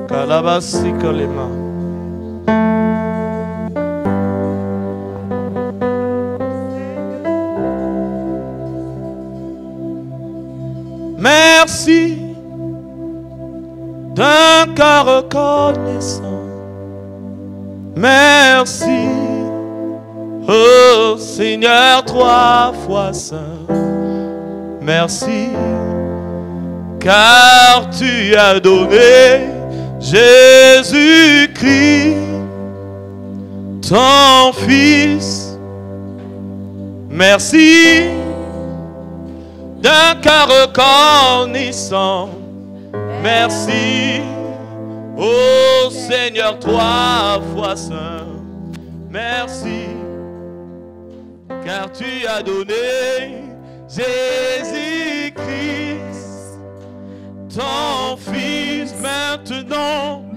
Kalabasi Kolema. Merci d'un cœur reconnaissant. Merci, oh Seigneur, 3 fois saint. Merci, car tu as donné Jésus-Christ, ton Fils. Merci d'un cœur reconnaissant. Merci, ô Seigneur, 3 fois saint. Merci, car tu as donné Jésus-Christ, ton Fils. Maintenant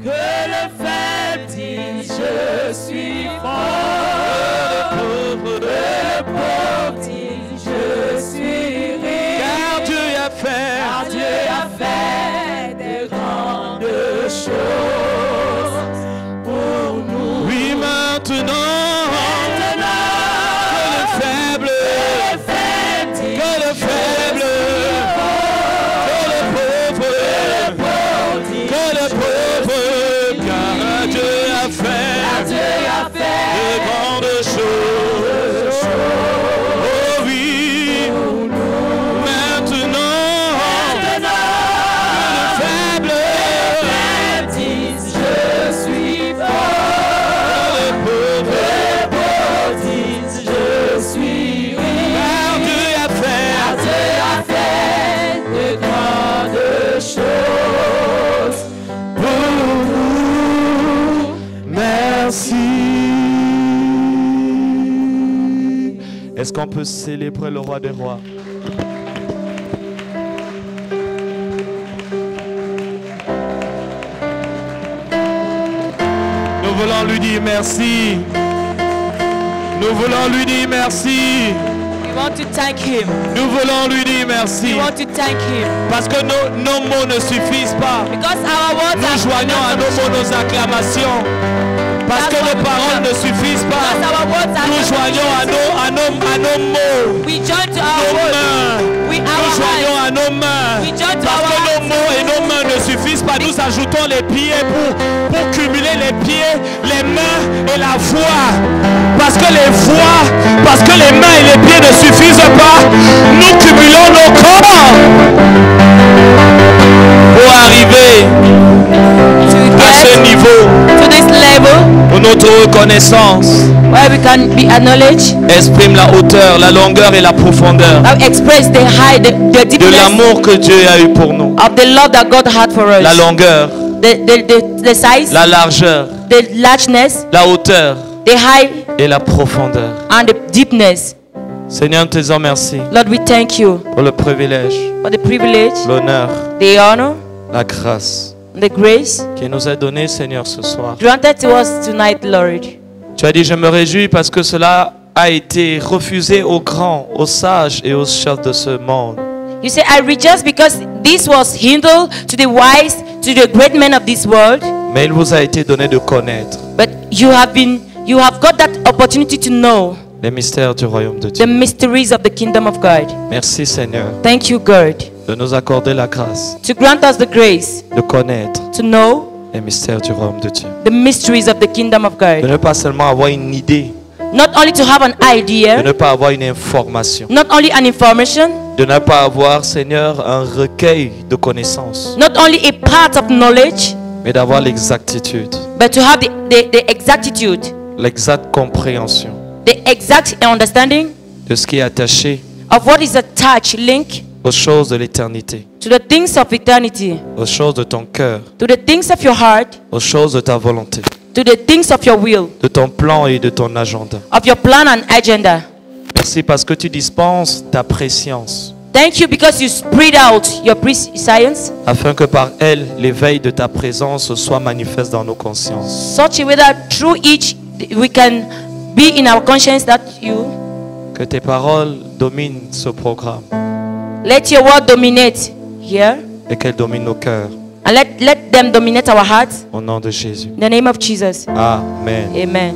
que le faible dit je suis fort, le pauvre dit je suis riche, car Dieu a fait de grandes choses pour nous. Oui, maintenant que le faible dit que le faible, que le pauvre dit que le pauvre, car Dieu a fait de grandes choses. Oh oui, maintenant que le faible dit je suis fort, le pauvre, dit je suis riche, car Dieu a fait de grandes choses pour nous. merci. Est-ce qu'on peut célébrer le roi des rois? Nous voulons lui dire merci. Nous voulons lui dire merci. We want to thank him. Nous voulons lui dire merci. We want to thank him Parce que nos mots ne suffisent pas. because our words Nous are joignons à nos mots nos acclamations. Parce que nos paroles ne suffisent pas. because our words are Nous not joignons à nos mots. We join to our Nos words. mains. We Nous our joignons hands. à nos mains. We join to Parce our que nos hands. mots et nos mains ne suffisent pas. Nous ajoutons les pieds pour cumuler les pieds, les mains et la voix. Parce que les mains et les pieds ne suffisent pas. Nous cumulons nos corps pour arriver à ce niveau To this level où notre reconnaissance where we can be acknowledged, exprime la hauteur, la longueur et la profondeur that we express the high, the de deepness l'amour que Dieu a eu pour nous. of the love that God had for us. La longueur, The size, la largeur, the largeness, la hauteur the high, et la profondeur. and the deepness. Seigneur, nous te disons merci Lord, we thank you pour le privilège, for the privilege, l'honneur, the honor, la grâce the grace qui nous est donnée, Seigneur, ce soir. granted to us tonight, Lord. Tu as dit, je me réjouis parce que cela a été refusé aux grands, aux sages et aux chefs de ce monde. You say, I rejoice because this was hindered to the wise, to the great men of this world. Mais il vous a été donné de connaître But you have got that opportunity to know les mystères du royaume de the Dieu. mysteries of the kingdom of God. Merci, Seigneur, Thank you, God, de nous accorder la grâce to grant us the grace de connaître to know les mystères du royaume de Dieu. the mysteries of the kingdom of De God. ne pas seulement avoir une idée, Not only to have an de idea, ne pas avoir une information, not only an information, de ne pas avoir, Seigneur, un recueil de connaissances, not only a part of knowledge, mais d'avoir l'exactitude, but to have the exactitude, l'exacte compréhension the exact understanding de ce qui est attaché of what is attached, link aux choses de l'éternité, to the things of eternity, aux choses de ton cœur, to the things of your heart, aux choses de ta volonté, to the things of your will, de ton plan et de ton agenda. of your plan and agenda. Merci parce que tu dispenses ta préscience, Thank you because you spread out your science afin que par elle, l'éveil de ta présence soit manifeste dans nos consciences. such a way that through each we can be in our conscience that Que tes paroles dominent ce programme. let your word dominate here. et qu'elle domine nos cœurs. And let them dominate our hearts. Au nom de Jésus. In the name of Jesus. Amen. Amen.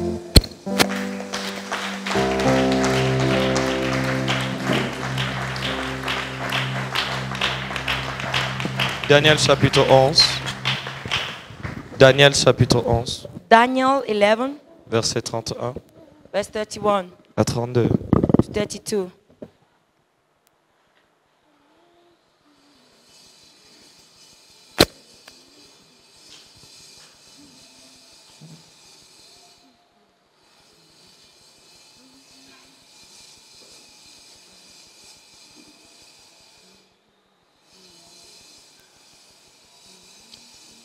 Daniel chapitre 11. Daniel chapitre 11. Daniel 11, Verset 31 verse 31 à 32. to 32.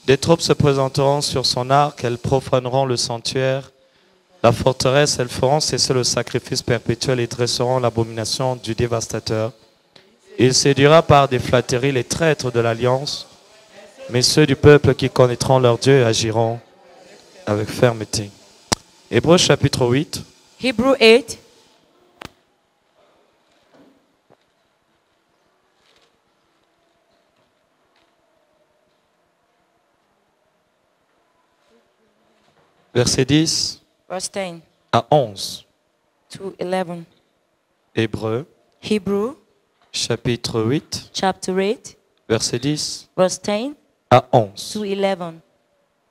Des troupes se présenteront sur son arc, elles profaneront le sanctuaire, la forteresse, elles feront cesser le sacrifice perpétuel et dresseront l'abomination du dévastateur. Il séduira par des flatteries les traîtres de l'alliance, mais ceux du peuple qui connaîtront leur Dieu agiront avec fermeté. Hébreux chapitre 8. Hebrew 8, Verset 10 verse 10 à 11. to 11. Hébreux Hebrew chapitre 8, chapter 8, verset 10 verse 10 à 11. to 11.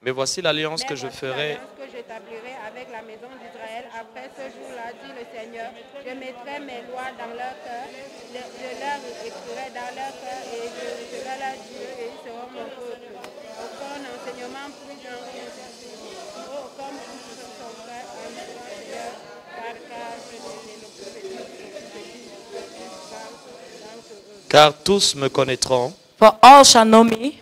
Mais voici l'alliance que je ferai. Que j'établirai avec la maison d'Israël après ce jour-là, dit le Seigneur. Je mettrai mes lois dans leur cœur, je leur écrirai dans leur cœur et je serai leur Dieu et ils seront mon peuple. Aucun enseignement plus grand que ceci. Oh, comme son frère en Seigneur, car je ne le prophétise. Car tous me connaîtront, For all shall know me,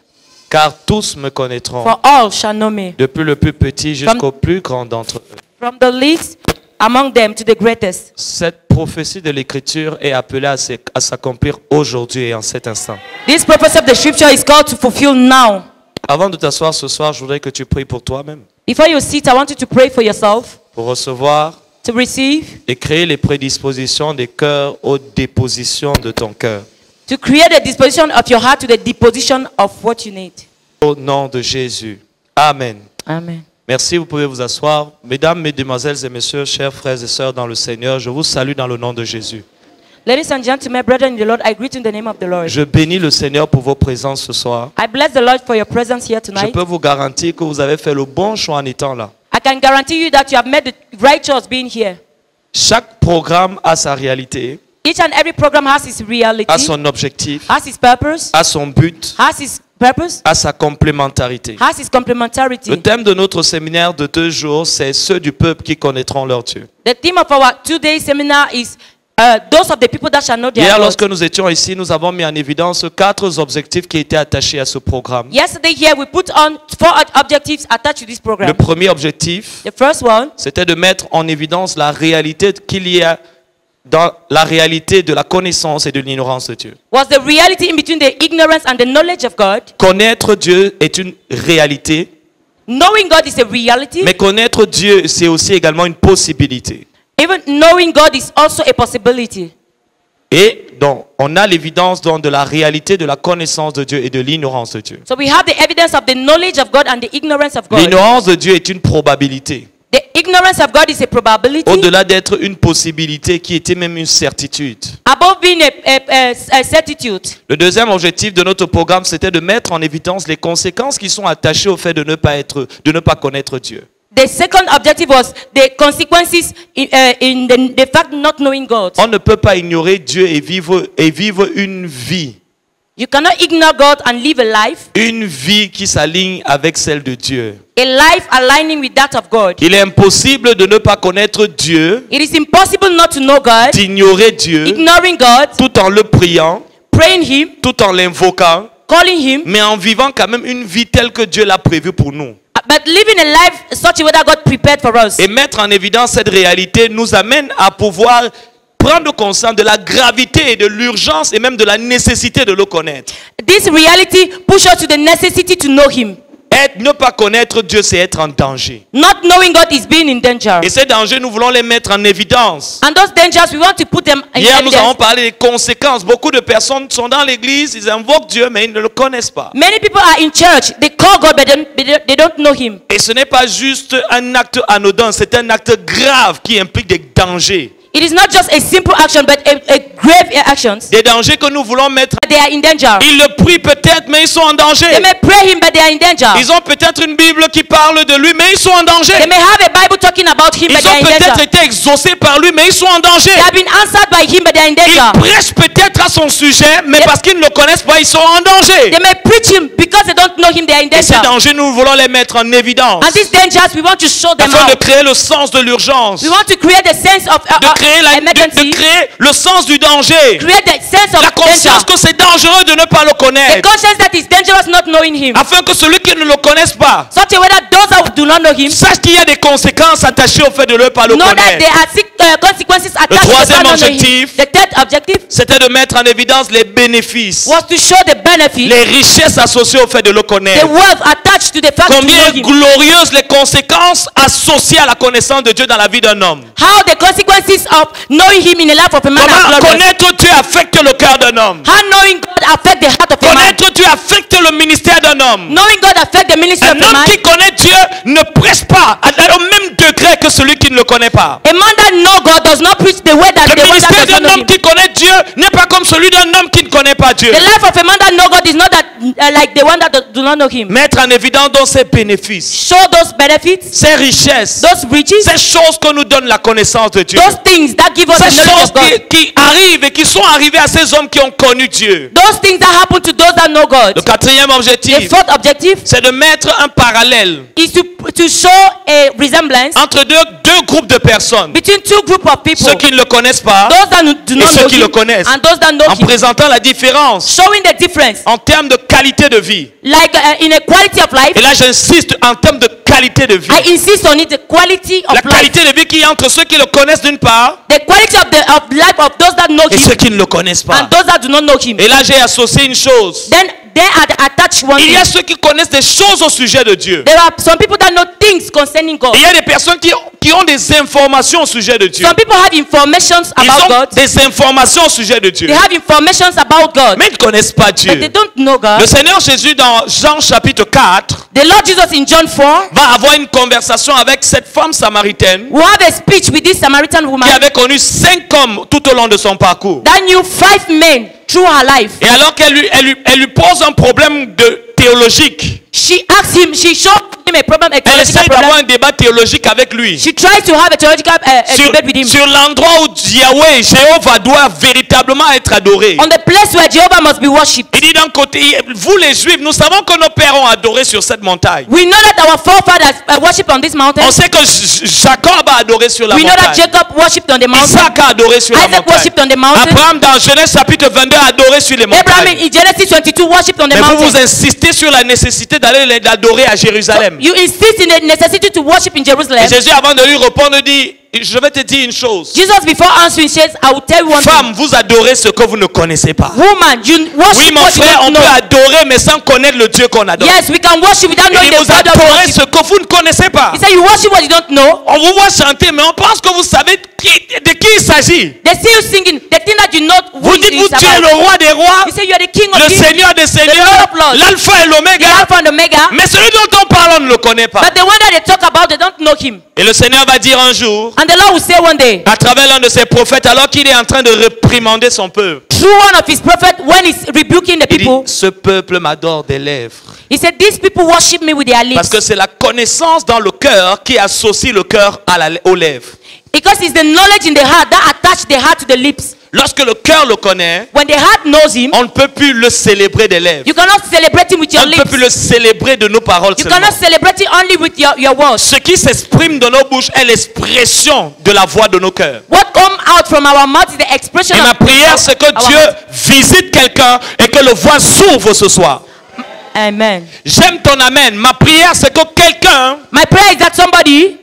car tous me connaîtront, for all shall know me, depuis le plus petit jusqu'au plus grand d'entre eux. from the least among them to the greatest. Cette prophétie de l'Écriture est appelée à s'accomplir aujourd'hui et en cet instant. This prophecy of the scripture is called to fulfill now. Avant de t'asseoir ce soir, je voudrais que tu pries pour toi-même, Before you sit, I want you to pray for yourself, pour recevoir to receive, et créer les prédispositions des cœurs aux dépositions de ton cœur. to create a disposition of your heart to the deposition of what you need. Au nom de Jésus. Amen. Amen. Merci, vous pouvez vous asseoir. Mesdames, mesdemoiselles et messieurs, chers frères et sœurs dans le Seigneur, je vous salue dans le nom de Jésus. Ladies and gentlemen, brethren in the Lord, I greet you in the name of the Lord. Je bénis le Seigneur pour vos présences ce soir. I bless the Lord for your presence here Je tonight. peux vous garantir que vous avez fait le bon choix en étant là. I can guarantee you that you have made the right choice being here. Chaque programme a sa réalité, Each and every program has its reality, a son objectif, has its purpose, a son but, has its purpose, a sa complémentarité. has its complementarity. Le thème de notre séminaire de 2 jours, c'est ceux du peuple qui connaîtront leur Dieu. The theme of our 2-day seminar is those of the people that shall know their Hier, God. lorsque nous étions ici, nous avons mis en évidence 4 objectifs qui étaient attachés à ce programme. Yesterday here we put on 4 objectives attached to this program. Le premier objectif, The first one c'était de mettre en évidence la réalité qu'il y a dans la réalité de la connaissance et de l'ignorance de Dieu. was the reality in between the ignorance and the knowledge of God. Connaître Dieu est une réalité, Knowing God is a reality. mais connaître Dieu, c'est aussi également une possibilité. Even knowing God is also a possibility. Et donc, on a l'évidence donc de la réalité de la connaissance de Dieu et de l'ignorance de Dieu. So we have the evidence of the knowledge of God and the ignorance of God. L'ignorance de Dieu est une probabilité. The ignorance of God is a probability. Au-delà d'être une possibilité qui était même une certitude. Above being a certitude. Le deuxième objectif de notre programme, c'était de mettre en évidence les conséquences qui sont attachées au fait de ne pas connaître Dieu. The second objective was the consequences in the fact not knowing God. On ne peut pas ignorer Dieu et vivre une vie. You cannot ignore God and live a life. Une vie qui s'aligne avec celle de Dieu. A life aligning with that of God. Il est impossible de ne pas connaître Dieu, It is impossible not to know God, d'ignorer Dieu, ignoring God, tout en le priant, praying Him, tout en l'invoquant, calling Him, mais en vivant quand même une vie telle que Dieu l'a prévue pour nous. but living a life such a way that God prepared for us. Et mettre en évidence cette réalité nous amène à pouvoir prendre conscience de la gravité et de l'urgence et même de la nécessité de le connaître. This reality pushes us to the necessity to know Him. Ne pas connaître Dieu, c'est être en danger. Not knowing God is being in danger. Et ces dangers, nous voulons les mettre en évidence. And those dangers, we want to put them in Hier, nous avons evidence. parlé des conséquences. Beaucoup de personnes sont dans l'église, ils invoquent Dieu, mais ils ne le connaissent pas. Many people are in church. They call God, but they don't know Him. Et ce n'est pas juste un acte anodin, c'est un acte grave qui implique des dangers. It is not just a simple action, but a grave action. Des dangers que nous voulons mettre. They are in danger. Ils le prient peut-être, mais ils sont en danger. They may pray Him, but they are in danger. Ils ont peut-être une Bible qui parle de lui, mais ils sont en danger. They may have a Bible talking about Him, but Ils they are ont in peut-être danger. été exaucés par lui, mais ils sont en danger. They have been answered by Him, but they are in Ils danger. prêchent peut-être à son sujet, mais parce qu'ils ne le connaissent pas, ils sont en danger. They may preach Him because they don't know Him. They are in Et ces danger. dangers, nous voulons les mettre en évidence. And these dangers, we want to show them Afin de out. créer le sens de l'urgence. We want to create the sense of De créer le sens du danger. create the sense of La conscience danger. que c'est dangereux de ne pas le The connaître. conscience that is dangerous not knowing Him. Afin que celui qui ne le connaisse pas Such a way that those that do not know Him sache qu'il y a des conséquences attachées au fait de ne pas le know that there connaître. are consequences attached to troisième not knowing Him. objectif, The third objective C'était de mettre en évidence les bénéfices, was to show the benefit, les richesses associées au fait de le the connaître. wealth attached to the fact to Combien know Him. glorieuses les conséquences associées à la connaissance de Dieu dans la vie d'un homme. How the consequences of knowing Him in the life of a man are Comment glorious. connaître Dieu affecte le cœur d'un homme. How knowing God affect the heart of a man. Connaître Dieu affecte le ministère d'un homme. Knowing God affect the ministry Un of a homme man. qui connaît Dieu ne prêche pas au même degré que celui qui ne le connaît pas. A man that know God does not preach the way that Le the one ministère that does not d'un know homme Him. qui connaît Dieu n'est pas comme celui d'un homme qui ne connaît pas Dieu. The life of a man that know God is not that like the one that do not know Him. Mettre en évidence donc ses bénéfices, Show those benefits, ses richesses, those riches, ces choses que nous donne la connaissance de Dieu. those things that give us Ces the knowledge choses of God. qui arrivent et qui sont arrivées à ces hommes qui ont connu Dieu. Those things that happen to those that know God. Le quatrième The objectif, fourth objective c'est de mettre un parallèle is to show a resemblance entre deux groupes de personnes. between two groups of people. Ceux qui ne le connaissent pas Those that do et not ceux know qui le Him connaissent. and those that know En Him. présentant la différence Showing the difference. en termes de qualité de vie. Like in a quality of life. Et là, j'insiste en termes de qualité de vie. I insist on it, the quality of La life. qualité de vie qu'il y a entre ceux qui le connaissent d'une part The quality of the life of those that know et ceux Him qui ne le connaissent pas. and those that do not know Him. Et là, j'ai associé une chose. Then they are attached one Il y thing. a ceux qui connaissent des choses au sujet de Dieu. There are some people that know things concerning God. Et il y a des personnes qui ont des informations au sujet de Dieu. Some people have informations Ils about ont God. des informations au sujet de Dieu. They have informations about God, Mais ils ne connaissent pas but they Dieu. don't know Le God. Seigneur Jésus, dans Jean chapitre 4, The Lord Jesus in John 4 va avoir une conversation avec cette femme samaritaine will have a speech with this Samaritan woman qui avait connu 5 hommes tout au long de son parcours. that knew 5 men through her life. Et alors qu'elle lui pose un problème théologique, She asked him, she showed him a problem, a elle theological essaie d'avoir problem. un débat théologique avec lui. She tried to have a theological debate with him. Sur l'endroit où Yahweh, Jéhovah doit véritablement être adoré. On the place where Jehovah must be worshipped. Il dit d'un côté, vous les Juifs, nous savons que nos pères ont adoré sur cette montagne. We know that our forefathers worshipped on this mountain. On sait que Jacob a adoré sur la We know that montagne. Jacob worshipped on the mountain. Isaac a adoré sur la Isaac montagne. worshipped on the mountain. Abraham dans Genèse chapitre 22 a adoré sur les Abraham montagnes. in Genesis 22 worshipped on the Mais vous mountain. vous insistez sur la nécessité d'aller l'adorer à Jérusalem. You insist in the necessity to worship in Jerusalem. Et Jésus, avant de lui répondre, dit, je vais te dire une chose. Jesus, before answering, says, I will tell you one thing. Femme, vous adorez ce que vous ne connaissez pas. Woman, you worship Oui, mon what you frère, on don't peut know. adorer, mais sans connaître le Dieu qu'on adore. Yes, we can worship without Il knowing dit, the vous God of adorez worship. ce que vous ne connaissez pas. He said, you worship what you don't know. On vous voit chanter, mais on pense que vous savez de qui il s'agit. They see you singing. The thing that you know who Vous it dites, is vous, tu es about. le roi des rois, You say you are the king of le kings, Seigneur des the seigneurs, Lord of lords, l'alpha et the l'oméga. Alpha and Omega. Mais celui dont on parle, on ne le connaît pas. But the one that they talk about, they don't know him. Et le Seigneur va dire un jour, And the Lord will say one day, à travers l'un de ses prophètes, alors qu'il est en train de réprimander son peuple, through one of his prophets, when he's rebuking the il dit, people, ce peuple m'adore des lèvres. he said, these people worship me with their Parce lips. que c'est la connaissance dans le cœur qui associe le cœur aux lèvres. Because it's the knowledge in the heart that attach the heart to the lips. Lorsque le cœur le connaît, When the heart knows him, on ne peut plus le célébrer des lèvres. you cannot celebrate him with your On ne peut lips. plus le célébrer de nos paroles You seulement. cannot celebrate it only with your words. Ce qui s'exprime de nos bouches est l'expression de la voix de nos cœurs. What comes out from our mouth is the expression Et ma of prière, c'est que our Dieu heart. visite quelqu'un et que le voix s'ouvre ce soir. Amen. J'aime ton amen. Ma prière, c'est que quelqu'un My prayer is that somebody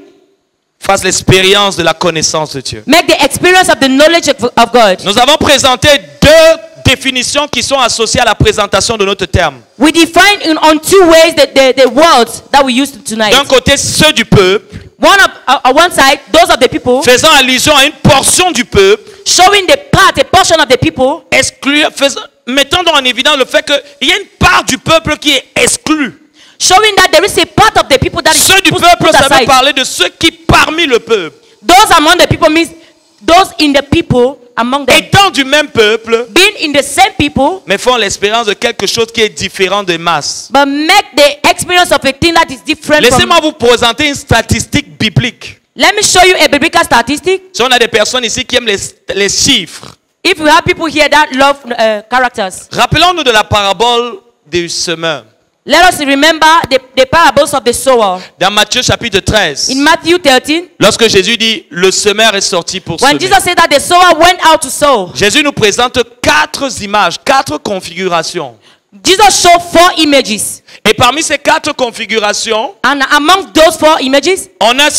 fasse l'expérience de la connaissance de Dieu. make the experience of the knowledge of God. Nous avons présenté deux définitions qui sont associées à la présentation de notre terme. We define on two ways the words that we use tonight. D'un côté, ceux du peuple, On one side, those of the people, faisant allusion à une portion du peuple, showing a portion of the people, mettant en évidence le fait qu'il y a une part du peuple qui est exclue. showing that there is a part of the people that is Ceux du put peuple, ça veut aside. parler de ceux qui parmi le peuple, Those among the people means those in the people among them. étant du même peuple, Being in the same people, mais font l'expérience de quelque chose qui est différent des masses. but make the experience of a thing that is different Laissez-moi from... vous présenter une statistique biblique. Let me show you a biblical statistic. Si on a des personnes ici qui aiment les chiffres, If we have people here that love characters, rappelons-nous de la parabole du semeur. let us remember the parables of the sower. Dans Matthieu chapitre 13, In Matthew 13, lorsque Jésus dit « Le semeur est sorti pour when semer », Jesus said that the sower went out to sow, Jésus nous présente 4 images, 4 configurations. Jesus showed 4 images. Et parmi ces 4 configurations, And among those 4 images, on a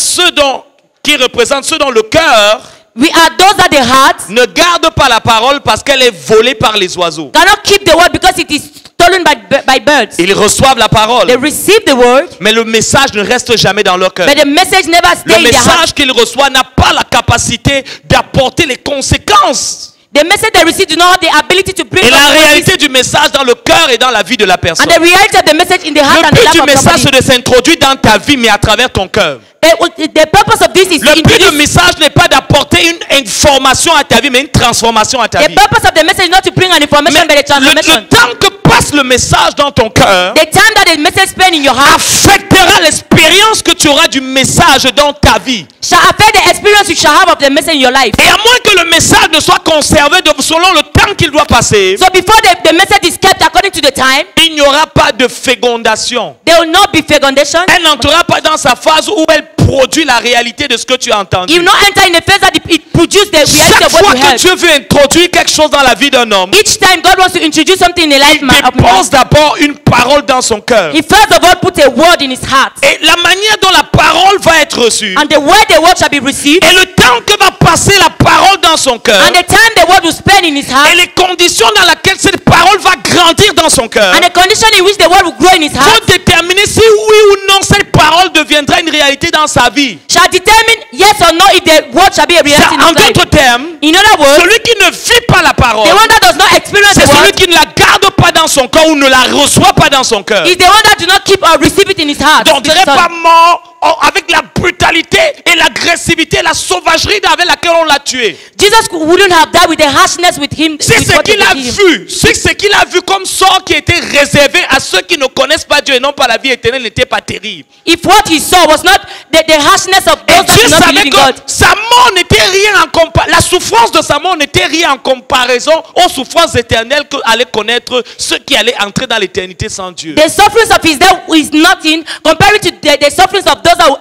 qui représentent ceux dont le cœur we are those that the heart ne garde pas la parole parce qu'elle est volée par les oiseaux. cannot keep the word because it is stolen by birds. Ils reçoivent la parole, They receive the word, mais le message ne reste jamais dans leur cœur. but the message never Le stays in their heart. message qu'ils reçoivent n'a pas la capacité d'apporter les conséquences. The message they receive do not have the ability to bring Et la consequences. réalité du message dans le cœur et dans la vie de la personne. And the reality of the message in the heart Le and the but life du of message, somebody. c'est de s'introduire dans ta vie, mais à travers ton cœur. The purpose of this is to Le but du introduce. message n'est pas d'apporter une information à ta vie, mais une transformation à ta The vie. purpose of the message is not to bring an information but a Mais transformation. le temps que passe le message dans ton cœur The time that the message spent in your heart affectera l'expérience que tu auras du message dans ta vie. shall affect the experience you shall have of the message in your life. Et à moins que le message ne soit conservé selon le temps qu'il doit passer, So before the message is kept according to the time, il n'y aura pas de fécondation. there will not be fecundation. Elle n'entrera pas dans sa phase où elle produit la réalité de ce que tu as entendu. You will not enter in the phase that it produces the reality Chaque of what fois you que heard. Dieu veut introduire quelque chose dans la vie d'un homme, Each time God wants to introduce something in the life il of dépose man, d'abord une parole dans son cœur. He first of all put a word in his heart. Et la manière dont la parole va être reçue, And the word shall be received. et le temps que va passer la parole dans son cœur, And the time the word will spend in his heart. et les conditions dans lesquelles cette parole va grandir dans son cœur, And the condition in which the word will grow in his vont heart déterminer si oui ou non cette parole deviendra une réalité dans sa vie. shall determine yes or no if the word shall be a reality in En his life. d'autres termes, In other words, celui qui ne vit pas la parole, the one that does not experience c'est the celui word qui ne la garde pas dans son cœur ou ne la reçoit pas dans son cœur. is the one that do not keep or receive it in his heart. Donc, on ne His serait son. pas mort avec la brutalité et l'agressivité, la sauvagerie avec laquelle on l'a tué. Jesus wouldn't have died with the harshness with him. Si with ce what they qu'il a did him. vu, si ce qu'il a vu comme sort qui était réservé à ceux qui ne connaissent pas Dieu et non pas la vie éternelle n'était pas terrible. If what he saw was not the harshness of Et those that Dieu do not savait believe in que God, sa mort n'était rien en comparaison, la souffrance de sa mort n'était rien en comparaison aux souffrances éternelles que allaient connaître ceux qui allaient entrer dans l'éternité sans Dieu. the sufferings of his death is nothing compared to the sufferings of those that will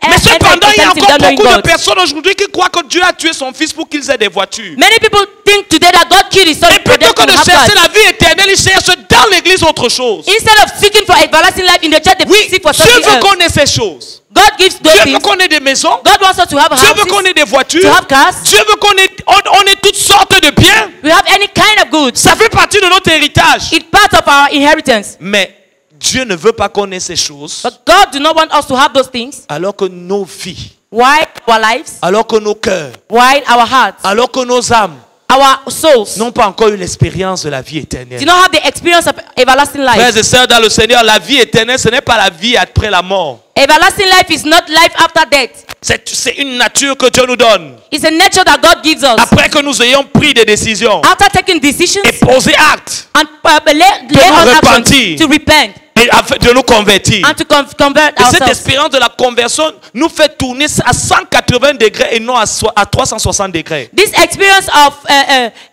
Mais cependant, il y a eternity encore without knowing beaucoup de God. personnes aujourd'hui qui croient que Dieu a tué son fils pour qu'ils aient des voitures. Many people think today that God killed his son Et for them plutôt que to de have chercher God. la vie éternelle, ils cherchent dans l'église autre chose. Instead of seeking for everlasting life in the church, they Oui, seek for Dieu something veut else. qu'on ait ces choses. God gives those Dieu veut things. qu'on ait des maisons. God wants us to have Dieu veut houses, qu'on ait des voitures. to have cars. Dieu veut qu'on ait, on ait toutes sortes de biens. We have any kind of goods. Ça fait partie de notre héritage. It's part of our inheritance. Mais Dieu ne veut pas qu'on ait ces choses But God do not want us to have those things. alors que nos vies, Why our lives? alors que nos cœurs, Why our hearts? alors que nos âmes Our souls n'ont pas encore eu l'expérience de la vie éternelle. do not have the experience of everlasting Frères life. et sœurs dans le Seigneur, la vie éternelle, ce n'est pas la vie après la mort. Everlasting life is not life after death. C'est une nature que Dieu nous donne. It's a nature that God gives us. Après que nous ayons pris des décisions After taking decisions et posé acte and lay on action repentir. to repent et afin de nous convertir. and to convert Et cette ourselves. expérience de la conversion nous fait tourner à 180 degrés et non à 360 degrés. This experience of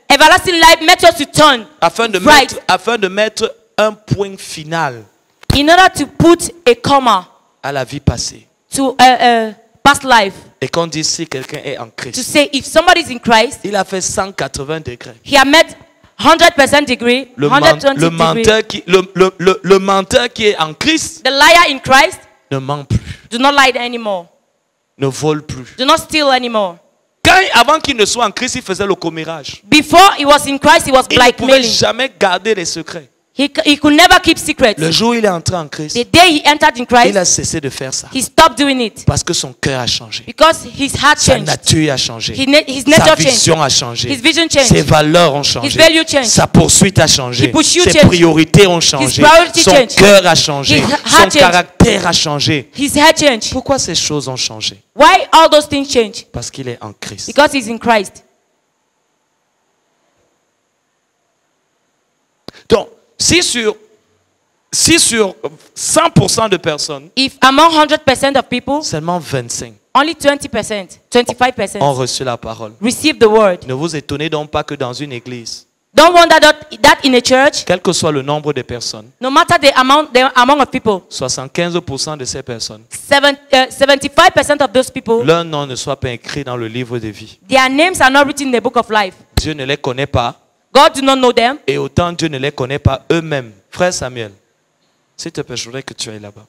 everlasting life makes us to turn Afin de right mettre un point final in order to put a comma à la vie passée. to past life. Et qu'on dit si quelqu'un est en To Christ, say if somebody is in Christ, il a fait 180 degrés. he has met 100% degree, 120 degree. Le menteur qui est en Christ The liar in Christ ne ment plus, do not lie anymore. ne vole plus, Do not steal anymore. Avant qu'il ne soit en Christ, il faisait le commérage. Before he was in Christ, he was Il ne pouvait blackmailing. jamais garder les secrets. He could never keep secrets. Le jour où il est entré en Christ, The day he entered in il a Christ, cessé de faire ça. he stopped doing it Parce que son cœur a changé. because his heart Sa changed. nature a changé. His Sa nature vision changed. a changé. His vision changed. Ses valeurs ont changé. His value changed. Sa poursuite a changé. His pursuit Ses changed. priorités ont changé. priority Son changed. cœur a changé. His Son heart changed. caractère a changé. His heart changed. Pourquoi ces choses ont changé? Why all those things change? Parce qu'il est en Christ. Because he's in Christ. Donc, si sur 100% de personnes, If among 100% of people, seulement 25 only 20%, 25% ont reçu la parole. receive the word. Ne vous étonnez donc pas que dans une église, Don't wonder that in a church, quel que soit le nombre de personnes, no matter the amount of people, 75% de ces personnes, 75% of those people, leur nom ne soit pas écrit dans le livre de vie. their names are not written in the book of life. Dieu ne les connaît pas, God do not know them, et autant Dieu ne les connaît pas eux-mêmes. Frère Samuel, s'il te plaît, je voudrais que tu ailles là-bas.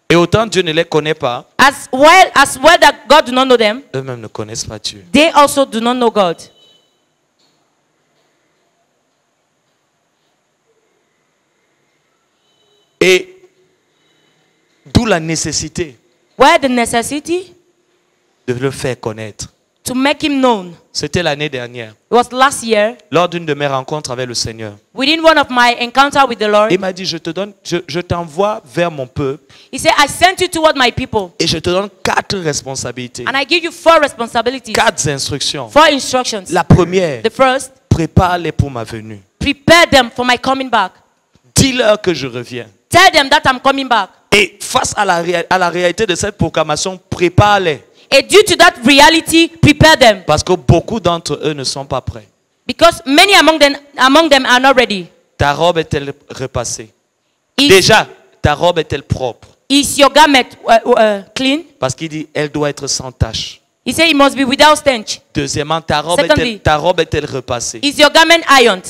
Et autant Dieu ne les connaît pas, as well that God do not know them, eux-mêmes ne connaissent pas Dieu. they also do not know God. Et d'où la nécessité Where the necessity de le faire connaître. to make him known. C'était l'année dernière, It was last year, lors d'une de mes rencontres avec le Seigneur. within one of my encounter with the Lord. Il m'a dit, je t'envoie vers mon peuple He said, I sent you toward my people, et je te donne 4 responsabilités, and I give you 4 responsibilities, 4 instructions. 4 instructions. La première, The first, prépare-les pour ma venue. prepare them for my coming back. Dis-leur que je reviens. Tell them that I'm coming back. Et face à la réalité de cette proclamation, prépare-les. And due to that reality, prepare them. Parce que beaucoup d'entre eux ne sont pas prêts. Because many among them are not ready. Ta robe est-elle repassée? Is, Déjà, ta robe est-elle propre? is your garment clean? Parce qu'il dit, elle doit être sans tache. He said it must be without stench. Deuxièmement, ta robe Secondly, est-elle repassée? Is your garment ironed?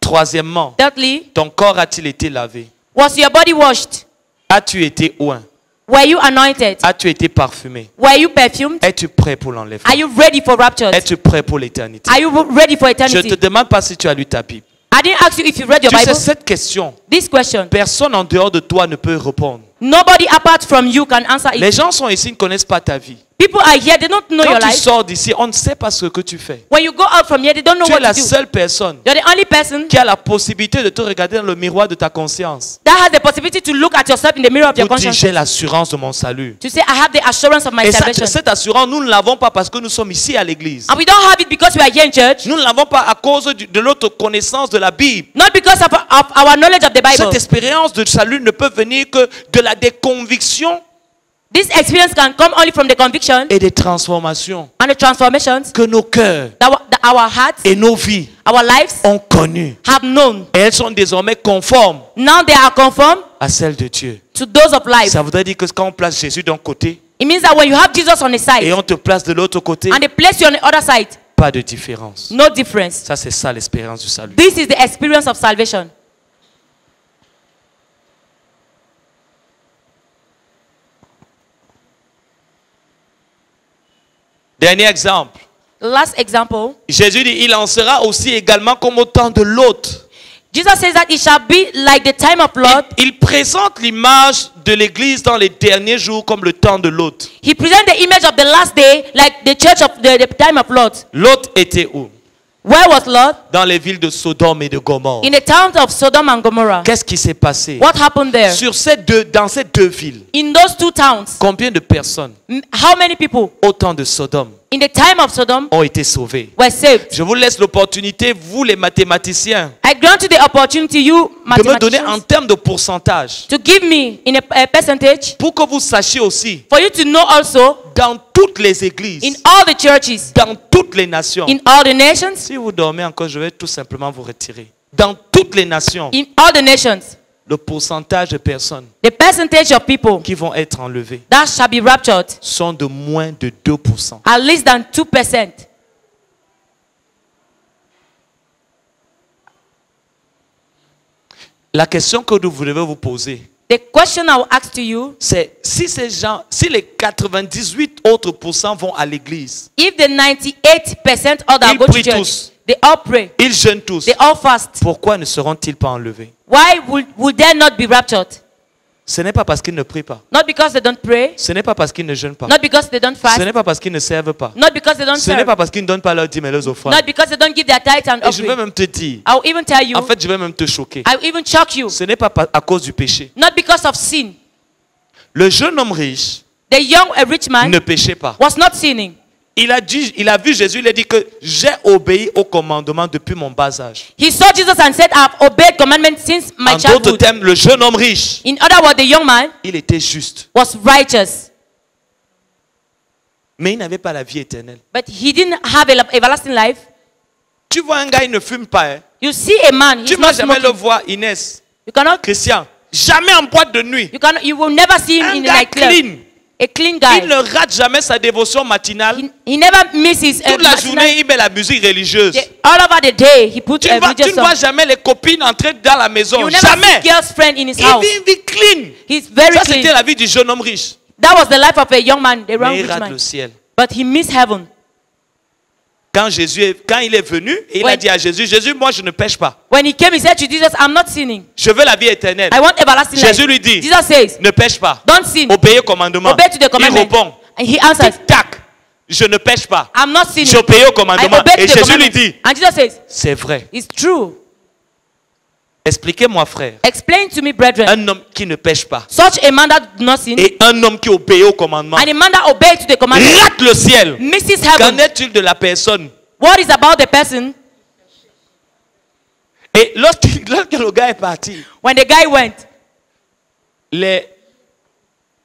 Troisièmement, Thirdly, ton corps a-t-il été lavé? was your body washed? As-tu été oint? Were you anointed? As-tu été parfumé? Were you perfumed? Es-tu prêt pour l'enlèvement? Are you ready for rapture? Es-tu prêt pour l'éternité? Are you ready for Je ne eternity? te demande pas si tu as lu ta Bible. I didn't ask you if you read your Tu sais, Bible. cette question, This question, personne en dehors de toi ne peut répondre. nobody apart from you can answer Les it. gens sont ici, ils ne connaissent pas ta vie. People are here, they don't know Quand your tu life. sors d'ici, on ne sait pas ce que tu fais. When you go out from here, they don't know Tu es what la to do. seule personne You're the only person qui a la possibilité de te regarder dans le miroir de ta conscience that has the possibility to look at yourself in the mirror of your pour dire conscience. j'ai l'assurance de mon salut. To say, I have the assurance of my Et salvation. cette assurance, nous ne l'avons pas parce que nous sommes ici à l'église. And we don't have it because we are here in church. Nous ne l'avons pas à cause de notre connaissance de la Bible. Not because of our knowledge of the Bible. Cette expérience de salut ne peut venir que de la déconviction This experience can come only from the conviction et des transformations and the transformations que nos cœurs that our hearts, et nos vies our lives ont connues. have known. Et elles sont désormais conformes Now they are conformed à celles de Dieu. to those of life. Ça voudrait dire que quand on place Jésus d'un côté It means that when you have Jesus on the et side on te place de l'autre côté, and they place you on the other side, pas de différence. no difference. Ça, c'est ça l'expérience du salut. This is the experience of salvation. Dernier exemple. Last example, Jésus dit, il en sera aussi également comme au temps de Lot. Jesus says that it shall be like the time of Lot. Il présente l'image de l'église dans les derniers jours comme le temps de Lot. He presents the image of the last day like the church of the time of Lot. Lot était où? Where was Lot? Dans les villes de Sodome et de Gomorrhe. In the towns of Sodom and Gomorrah. Qu'est-ce qui s'est passé? What happened there? Dans ces deux villes, In those two towns, combien de personnes how many people au temps de Sodome in the time of Sodom ont été sauvées? were saved? Je vous laisse l'opportunité, vous les mathématiciens, I grant you the opportunity, you de me donner en mathematicians, termes de pourcentage to give me in a percentage pour que vous sachiez aussi for you to know also dans toutes les églises, in all the churches, dans toutes les nations. in all the nations, Si vous dormez encore, je vais tout simplement vous retirer. Dans toutes les nations, in all the nations, le pourcentage de personnes the percentage of people qui vont être enlevées that shall be raptured sont de moins de 2%. are less than 2%. La question que vous devez vous poser, The question I will ask to you, c'est si ces gens, si les 98 autres % vont à l'église, if the 98% others Ils go to prient church, tous. they all pray, ils jeûnent tous, they all fast, pourquoi ne seront-ils pas enlevés? why would they not be raptured? Ce n'est pas parce qu'ils ne prient pas. Not because they don't pray, Ce n'est pas parce qu'ils ne jeûnent pas. not because they don't Ce fast, n'est pas parce qu'ils ne servent pas. not because they don't Ce n'est serve, pas parce qu'ils ne donnent pas leurs dîmes et leurs offrandes. not because they don't give their tithes and Et je vais offering. même te dire, I will even tell you, en fait, je vais même te choquer. I will even shock you, Ce n'est pas à cause du péché. not because of sin. Le jeune homme riche The young rich man ne péchait pas. was not sinning. Il a vu Jésus, il a dit que j'ai obéi au commandement depuis mon bas âge. He saw Jesus and said, I have obeyed commandments since my En d'autres childhood. termes, le jeune homme riche, In other words, the young man il était juste, was righteous, mais il n'avait pas la vie éternelle. but he didn't have everlasting life. Tu vois un gars, il ne fume pas. Hein. You see a man, Tu he's ne vas not jamais le smoking. voir, Inès, You cannot, Christian, jamais en boîte de nuit. you will never see him Un in a gars nightclub. clean. A clean guy. Il ne rate jamais sa dévotion matinale. He never misses Toute la journée, il met la musique religieuse. all over the day he puts Tu a ne vois, religious vois song. jamais les copines entrer dans la maison. You will never Jamais. see girl's friend in his Il house. vit une vie clean. He's very Ça, c'était clean. la vie du jeune homme riche. That was the life of a young man, the young Mais il rich rate man. le ciel. But he missed heaven. Quand il est venu, il a dit à Jésus, Jésus, moi je ne pêche pas. When he came, he said to Jesus, I'm not sinning. Je veux la vie éternelle. I want everlasting Jésus life. lui dit, Jesus says, ne pêche pas. don't sin. Obéis au commandement. Obey to the Il commandment. répond, And he answers, tac, je ne pêche pas. I'm not sinning. J'obéis au I commandement. obey Et to the Jésus lui commandment. dit, And Jesus says, c'est vrai. it's true. Expliquez-moi, frère, Explain to me, brethren, un homme qui ne pêche pas such a man that does not sin et un homme qui obéit au commandement and a man that obeys to the commandment rate le ciel. misses Qu'en heaven. est-il de la personne? What is about the person? Et lorsque le gars est parti, When the guy went,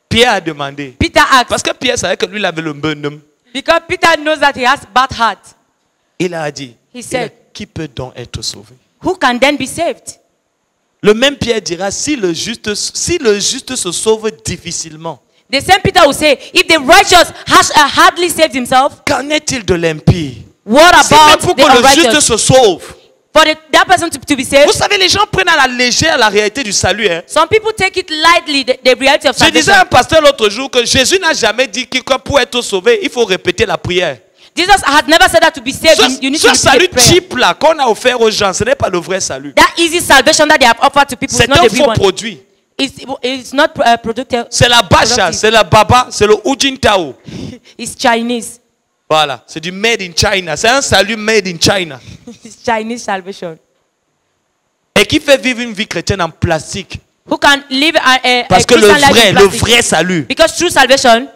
Pierre a demandé. Peter asked, Parce que Pierre savait que lui, il avait le bonhomme. because Peter knows that he has bad heart. Il a dit, He said, qui peut donc être sauvé? Who can then be saved? Le même Pierre dira, si le juste se sauve difficilement, The same Peter will say, if the righteous has hardly saved himself, qu'en est-il de l'impie? what Si même about pour the que le juste unrighteous? se sauve. For that person to be saved, Vous savez, les gens prennent à la légère la réalité du salut. Hein? some people take it lightly, the reality of Je disais salvation. à un pasteur l'autre jour que Jésus n'a jamais dit que pour être sauvé, il faut répéter la prière. Jesus has never said that to be saved, you need to Ce salut repeat the prayer. cheap là qu'on a offert aux gens, ce n'est pas le vrai salut. That easy salvation that they have offered to people is C'est not un the real faux one. produit. It's not productive. C'est la bacha, c'est la baba, c'est le Ujintao. It's Chinese. Voilà, c'est du made in China. C'est un salut made in China. It's Chinese salvation. Et qui fait vivre une vie chrétienne en plastique. Who can live a Parce que Christian life in le plastic. vrai salut, Because true salvation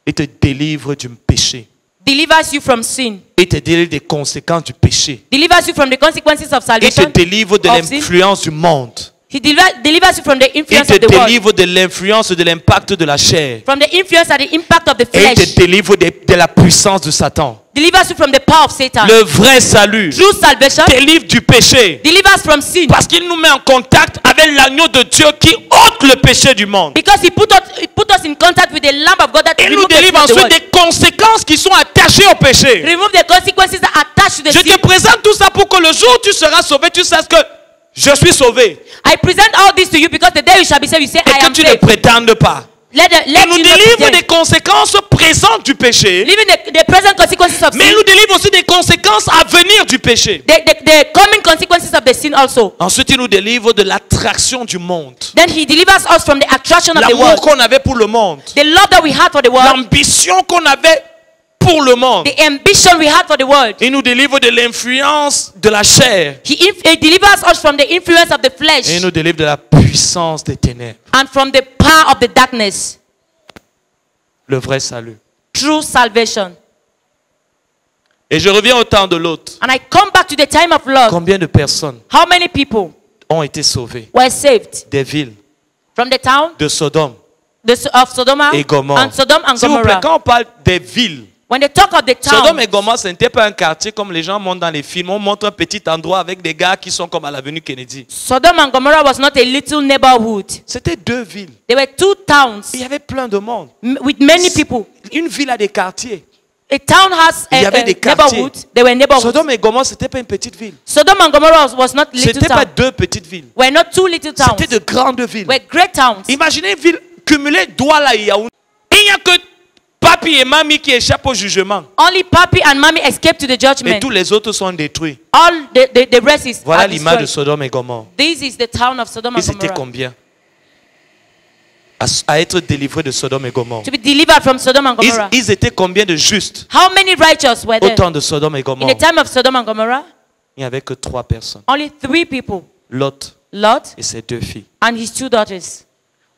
il te délivre du péché. delivers you from sin. Il te délivre des conséquences du péché. Delivers you from the consequences of Il te salvation. délivre de of sin. l'influence du monde. He delivers you from the Il influence te of the world. délivre de l'influence de l'impact de la chair. From the influence and the impact of the Et il flesh. te délivre de la puissance de Satan. Delivers you from the power of Satan. Le vrai salut True salvation délivre du péché. delivers from sin. Parce qu'il nous met en contact avec l'agneau de Dieu qui ôte le péché du monde. Because he put us in contact with the Lamb of God that Il nous removes the sin délivre of the ensuite world. des conséquences qui sont attachées au péché. Remove the consequences that are attached to the Je sin. te présente tout ça pour que le jour où tu seras sauvé, tu saches que je suis sauvé. I present all this to you because the day you shall be saved, you say, Et I que am tu ne saved. prétendes pas. Let Il you nous not délivre pretend. des conséquences présentes du péché. Living the present consequences of Mais il sin. nous délivre aussi des conséquences à venir du péché. The coming consequences of the sin also. Ensuite, il nous délivre de l'attraction du monde. Then he delivers us from the attraction of the L'amour world. qu'on avait pour le monde. The love that we had for the world. L'ambition qu'on avait pour le monde. The ambition we had for the world. Il nous délivre de l'influence de la chair. He delivers us from the influence of the flesh Et il nous délivre de la puissance des ténèbres. and from the power of the darkness. Le vrai salut. True salvation. Et je reviens au temps de l'autre. And I come back to the time of love. Combien de personnes How many people ont été sauvées were saved des villes from the town de Sodome of Sodom et Gomorrhe? and Sodom and S'il vous plaît, Gomorrah? quand on parle des villes, When they talk of the Sodome town, et Gomorrhe, ce n'était pas un quartier comme les gens montrent dans les films. On montre un petit endroit avec des gars qui sont comme à l'avenue Kennedy. Sodom and Gomorrah was not a little neighborhood. C'était deux villes. There were two towns Il y avait plein de monde. with many people. Une ville a des quartiers. A town has Il y a avait des quartiers. neighborhood. They were neighborhoods. Sodome et Gomorrhe, c'était pas une petite ville. Sodom and Gomorrah was not little C'était pas town. deux petites villes. We're not two little towns. C'était de grandes villes. We're great towns. Imaginez une ville cumulée Douala et Yaoundé. Il n'y a que papi et mamie qui échappent au jugement. Only papi and mommy escaped to the Et judgment. tous les autres sont détruits. All the rest is Voilà are l'image de destroyed. Sodome et Gomorrhe. This is the town of Sodom and Ils étaient Gomorrah. combien à être délivrés de Sodome et Gomorrhe? To be delivered from Sodom and Gomorrah. Ils étaient combien de justes How many righteous were au there? temps de Sodome et In Gomorrhe? the time of Sodom and Gomorrah, Il n'y avait que 3 personnes. only 3 people. Lot Lot et ses 2 filles. and his 2 daughters.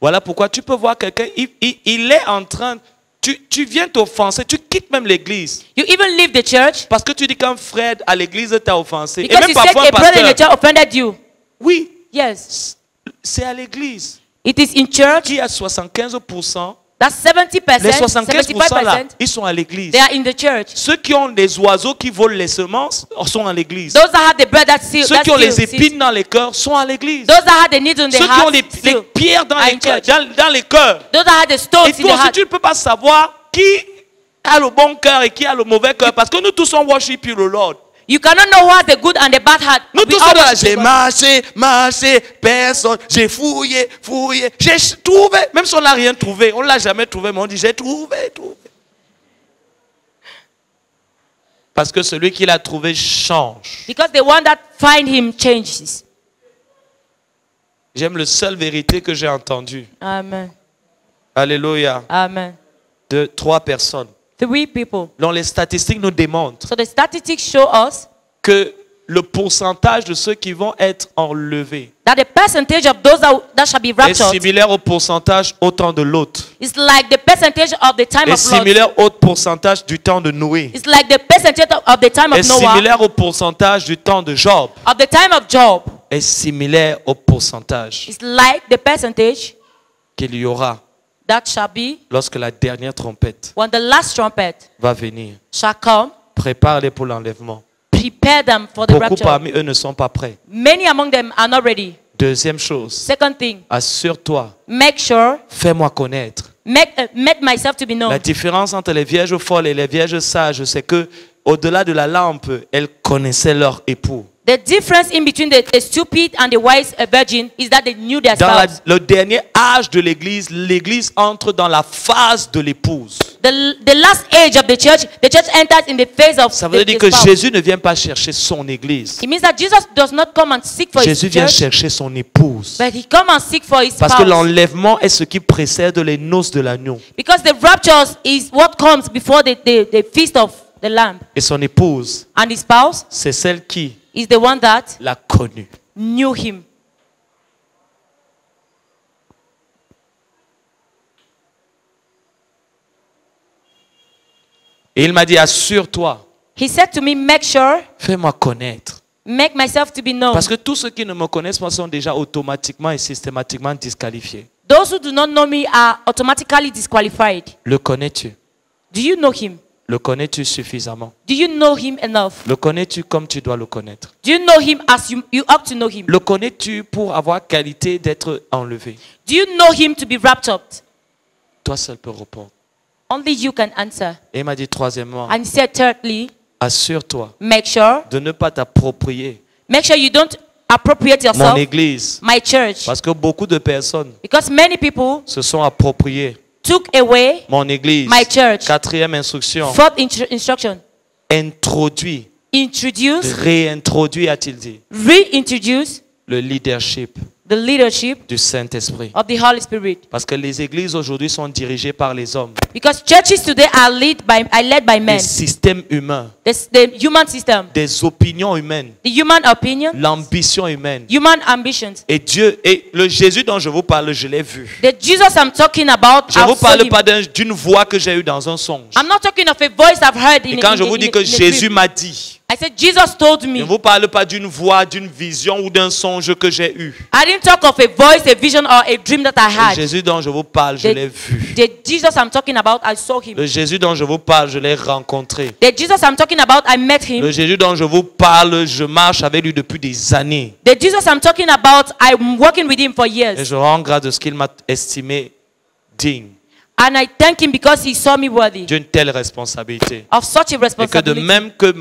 Voilà pourquoi tu peux voir quelqu'un, il est en train, tu viens t'offenser, tu quittes même l'église. You even leave the church Parce que tu dis qu'un frère à l'église t'a offensé. Et because même you said parfois un a brother in the pasteur. church offended you. Oui, Yes. c'est à l'église. It is in church. Qui a 75%, That's 70%, les 75% là, 75%. ils sont à l'église. They are in the church. Ceux qui ont des oiseaux qui volent les semences sont à l'église. Those that have the bread that seal, Ceux that qui ont les steals, épines dans les cœurs sont à l'église. those that have the needle in the Ceux qui ont heart, les steal. pierres dans are les in cœurs, church. dans les cœurs. Those that have the stones Et in the toi aussi, heart. tu ne peux pas savoir qui a le bon cœur et qui a le mauvais cœur. Parce que nous tous, on worship le Lord. You cannot know who has the good and the bad heart. Nous We tous, all on a, worship j'ai God. marché, personne. J'ai fouillé. J'ai trouvé. Même si on n'a rien trouvé, on ne l'a jamais trouvé, mais on dit j'ai trouvé. Parce que celui qui l'a trouvé change. Because the one that find him changes. J'aime la seule vérité que j'ai entendue. Amen. Alléluia. Amen. De 3 personnes. 3 people. Dont les statistiques nous démontrent So the statistics show us que le pourcentage de ceux qui vont être enlevés that the percentage of those that shall be est raptured similaire au pourcentage au temps de Lot. is like the percentage of the time Est of Lot. similaire au pourcentage du temps de Noé. It's like the percentage of the time Est of Noah, similaire au pourcentage du temps de Job. of the time of Job. Est similaire au pourcentage It's like the percentage qu'il y aura that shall be lorsque la dernière trompette when the last trumpet va venir. shall come. Prépare-les pour l'enlèvement. Prepare them for the Beaucoup rapture. parmi eux ne sont pas prêts. Many among them are not ready. Deuxième chose, Second thing, assure-toi, make sure, fais-moi connaître. make myself to be known. La différence entre les vierges folles et les vierges sages, c'est que au-delà de la lampe, elles connaissaient leur époux. The difference in between the stupid and the wise virgin is that they knew their Dans spouse. le dernier âge de l'Église entre dans la phase de l'épouse. The last age of the church enters in the phase of Ça veut dire the que spouse. Jésus ne vient pas chercher son Église. It means that Jesus does not come and seek for Jésus his vient church, chercher son épouse. but he come and seek for his Parce que spouse. l'enlèvement est ce qui précède les noces de l'agneau. Because the rapture is what comes before the feast of the Lamb. Et son épouse, And his spouse c'est celle qui is the one that l'a connu. knew him. Et il m'a dit, assure-toi, He said to me, make sure, fais-moi connaître. make myself to be known. Parce que tous ceux qui ne me connaissent pas sont déjà automatiquement et systématiquement disqualifiés. Those who do not know me are automatically disqualified. Le connais-tu? Do you know him? Le connais-tu suffisamment? Do you know him enough? Le connais-tu comme tu dois le connaître? Do you know him as you ought to know him? Le connais-tu pour avoir qualité d'être enlevé? Do you know him to be wrapped up? Toi seul peux répondre. Only you can answer. Et il m'a dit troisièmement, And he said, thirdly, assure-toi make sure de ne pas t'approprier you don't appropriate mon yourself, église. my church. Parce que beaucoup de personnes Because many people se sont appropriées took away mon église. my church. Quatrième instruction, Fourth instruction, introduit, introduce, réintroduit, a-t-il dit, reintroduce le leadership the leadership du Saint-Esprit. of the Holy Spirit. Parce que les églises aujourd'hui sont dirigées par les hommes. Because churches today are led by men. Les systèmes humains, The human system, des opinions humaines, the human opinion, l'ambition humaine. human ambitions. Et Dieu, et le Jésus dont je vous parle, je l'ai vu. The Jesus I'm talking about, Je ne vous I've saw parle him. pas d'une voix que j'ai eue dans un songe. I'm not talking of a voice I've heard in Et quand je vous in dis que a Jésus dream. m'a dit, I said Jesus told je ne me. vous parle pas d'une voix, d'une vision ou d'un songe que j'ai eu. I didn't talk of a voice, a vision, or a dream that I Le had. Jésus dont je vous parle, je l'ai vu. The Jesus I'm talking about, I saw him. Le Jésus dont je vous parle, je l'ai rencontré. The Jesus I'm talking about, I met him. Le Jésus dont je vous parle, je marche avec lui depuis des années. The Jesus I'm talking about, I'm working with him for Et years. je rends grâce de ce qu'il m'a estimé digne. And I thank him because he saw me worthy d'une telle responsabilité. of such a Et que de responsibility. même que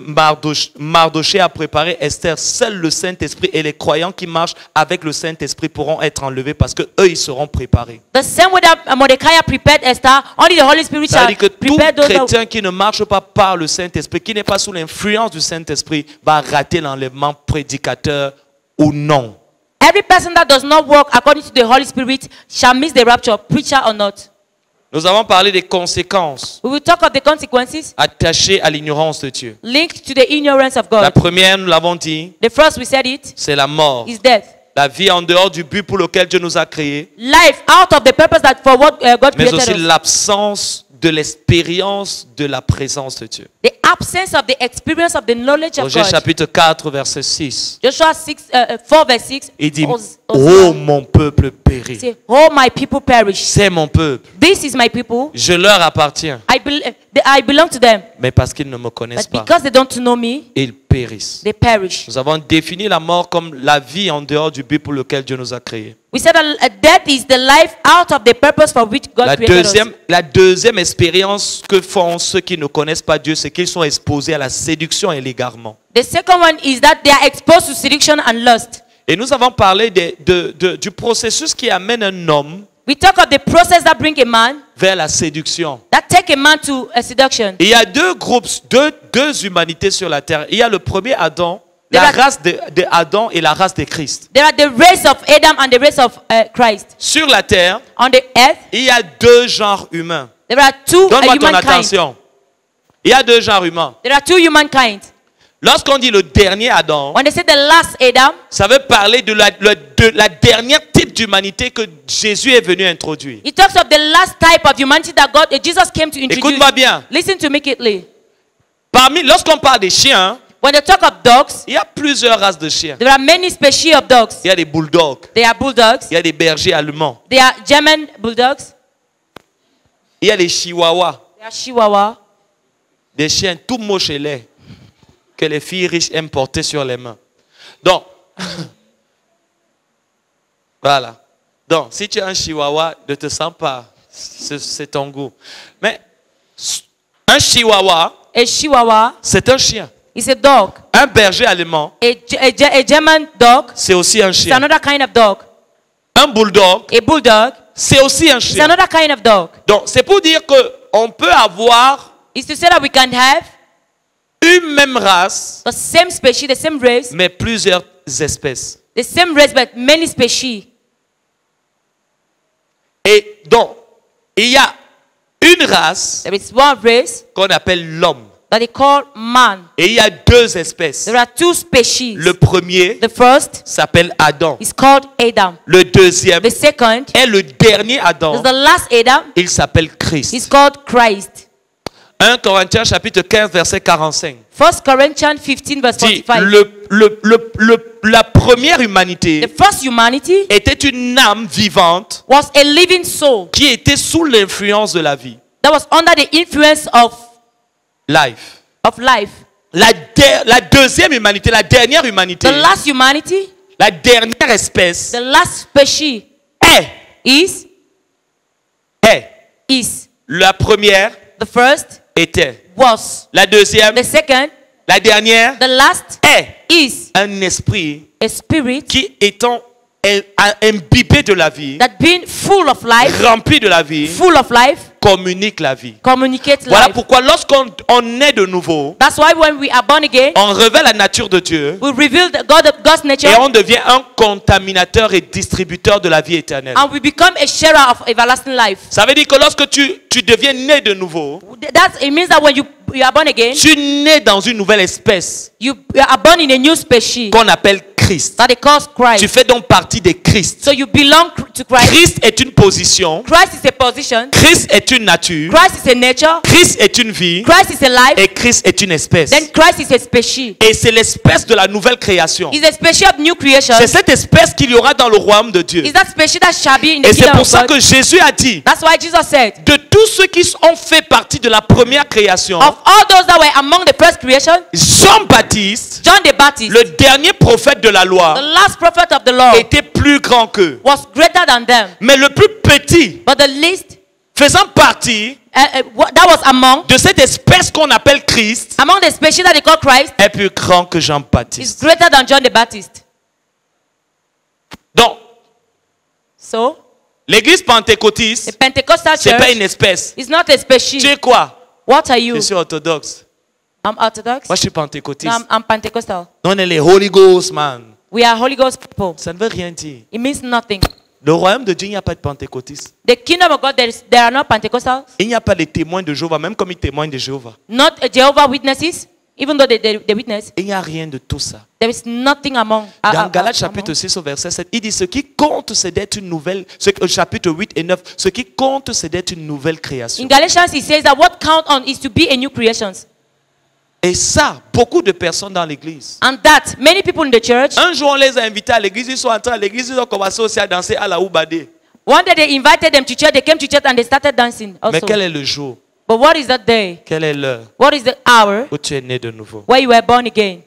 Mardoché a préparé Esther, seul le Saint-Esprit et les croyants qui marchent avec le Saint-Esprit pourront être enlevés parce que eux ils seront préparés. The same way that Mordecai prepared Esther, only the Holy Spirit Ça shall veut dire que tout prepare those that... chrétien qui ne marche pas par le Saint-Esprit, qui n'est pas sous l'influence du Saint-Esprit, va rater l'enlèvement, prédicateur ou non. Every person that does not walk according to the Holy Spirit shall miss the rapture, preacher or not. Nous avons parlé des conséquences We will talk of the consequences attachées à l'ignorance de Dieu. linked to the ignorance of La God. première, nous l'avons dit, The first, we said it, c'est la mort. is death. La vie en dehors du but pour lequel Dieu nous a créés, Life out of the purpose that for what God mais created aussi us. l'absence de l'expérience de la présence de Dieu. The absence of the experience of the knowledge of Roger God. chapitre 4, verset 6. Joshua 4 verse 6. Il dit, Hosea oh mon peuple périt. say, oh my people perish. C'est mon peuple. This is my people. Je leur appartiens. I belong to them. Mais parce qu'ils ne me connaissent But pas, because they don't know me, ils périssent. they perish. Nous avons défini la mort comme la vie en dehors du but pour lequel Dieu nous a créés. We said that death is the life out of the purpose for which God created us. La deuxième expérience que font ceux qui ne connaissent pas Dieu, c'est qu'ils sont exposés à la séduction et l'égarement. The second one is that they are exposed to seduction and lust. Et nous avons parlé du processus qui amène un homme We talk of the process that brings a man, vers la séduction. that take a man to a seduction. Il y a deux groupes, deux humanités sur la terre. Il y a le premier Adam, la race de Adam et la race de Christ. There are the race of Adam and the race of Christ. Sur la terre, On the earth, il y a deux genres humains. there are two Donne-moi ton humankind. attention. Il y a deux genres humains. There are two humankind. Lorsqu'on dit le dernier Adam, When they say the last Adam, ça veut parler de la dernière type d'humanité que Jésus est venu introduire. it talks of the last type of humanity that Jesus came to introduce. Écoute-moi bien. Listen to me carefully. Lorsqu'on parle des chiens, When they talk of dogs, il y a plusieurs races de chiens. there are many species of dogs. Il y a des bulldogs, There are bulldogs. il y a des bergers allemands, There are German bulldogs. il y a des chihuahuas, There are Chihuahua. des chiens tout moches et laids que les filles riches aiment porter sur les mains. Donc, voilà. Donc, si tu es un chihuahua, ne te sens pas, c'est ton goût. Mais un chihuahua, A Chihuahua c'est un chien. is a dog. Un berger allemand, A German dog c'est aussi un is chien. another kind of dog. Un bulldog, A bulldog c'est aussi un is chien. another kind of dog. Donc, c'est pour dire qu'on peut avoir It's to say that we can have une même race, the same species, the same race, mais plusieurs espèces. the same race, but many species. Et donc, il y a une race There is one race qu'on appelle l'homme. that they call man. Et il y a deux espèces. There are two species. Le premier The first s'appelle Adam. is called Adam. Le deuxième The second est le dernier is Adam. the last Adam. Il s'appelle He's Christ. called Christ. 1 Corinthiens chapitre 15 verset 45 1 Corinthians 15 verse dit 45. la première humanité The first humanity était une âme vivante was a living soul qui était sous l'influence de la vie. that was under the influence of Life. life. La deuxième humanité, la dernière humanité, The last humanity, la dernière espèce the last species est is la première the first était. was. La deuxième, The second, la dernière the last est is un esprit a spirit qui étant imbibé de la vie, that being full of life, rempli de la vie, full of life, communique la vie. communicates Voilà life. pourquoi lorsqu'on est de nouveau, That's why when we are born again, on révèle la nature de Dieu we reveal God's nature, et on devient un contaminateur et distributeur de la vie éternelle. and we become a sharer of everlasting life. Ça veut dire que lorsque tu deviens né de nouveau, It means that when you are born again, tu nais dans une nouvelle espèce you are born in a new species qu'on appelle Christ. that they call Tu Christ. fais donc partie de Christ. So you belong to Christ. Christ est une position. Christ is a position. Christ est une nature. Christ is a nature. Christ est une vie. Christ is a life. Et Christ est une espèce. Then Christ is a species. Et c'est l'espèce de la nouvelle création. He's a species of new creation. C'est cette espèce qu'il y aura dans le royaume de Dieu. Is that species that shall be in the Et c'est kingdom pour of ça God. que Jésus a dit, That's why Jesus said, de tous ceux qui ont fait partie de la première création, of all those that were among the first creation, Jean-Baptiste, John the Baptist, le dernier prophète de la the loi, last prophet of the Lord, était plus grand qu'eux. was greater than them. Mais le plus petit But the least faisant partie that was among de cette espèce qu'on appelle Christ, the species that they call Christ, est plus grand que is Jean-Baptiste. greater than John the Baptist. Donc, So, l'église pentecôtiste, the Pentecostal c'est pas une church espèce. is not a species. Tu es quoi? What are you? Je suis orthodoxe. I'm Orthodox. Moi, je suis pentecôtiste. No, I'm Pentecostal. Nous, on est les Holy Ghost, man. We are Holy Ghost people. Ça ne veut rien dire. It means nothing. Le royaume de Dieu, il n'y a pas de pentecôtistes. The kingdom of God, there are no Pentecostals, Il n'y a pas de témoins de Jéhovah, même comme ils témoignent de Jéhovah. not Jehovah Witnesses, even though they witness. Il n'y a rien de tout ça. There is nothing among. Dans Galates chapitre 6 au verset 7, il dit ce qui compte c'est d'être une nouvelle, chapitre 8 et 9, ce qui compte c'est d'être une nouvelle création. In Galatians, he says that what count on is to be a new creation. Et ça, beaucoup de personnes dans l'église. And that, many people in the church, Un jour, on les a invités à l'église, ils sont entrés à l'église, ils ont commencé aussi à danser à la oubadé. one day they invited them to church, they came to church and they started dancing Mais also. quel est le jour? But what is that day? Quelle est l'heure What is the hour où tu es né de nouveau? where you were born again?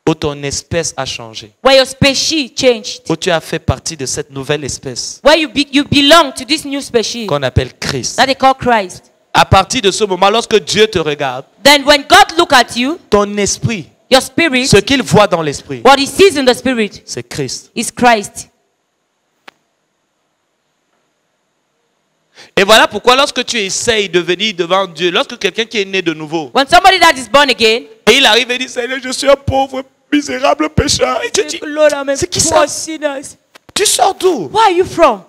Où ton espèce a changé? Where your species changed? Où tu as fait partie de cette nouvelle espèce Where you belong to this new species qu'on appelle Christ? that they call Christ? À partir de ce moment, lorsque Dieu te regarde, Then when God look at you, ton esprit, your spirit, ce qu'il voit dans l'esprit, what he sees in the spirit c'est Christ. is Christ. Et voilà pourquoi lorsque tu essayes de venir devant Dieu, lorsque quelqu'un qui est né de nouveau, When somebody that is born again, et il arrive et dit, Seigneur, je suis un pauvre, misérable pécheur, et tu dis, Lord, I'm a c'est qui poor ça? sinner. Tu sors d'où? Where are you from?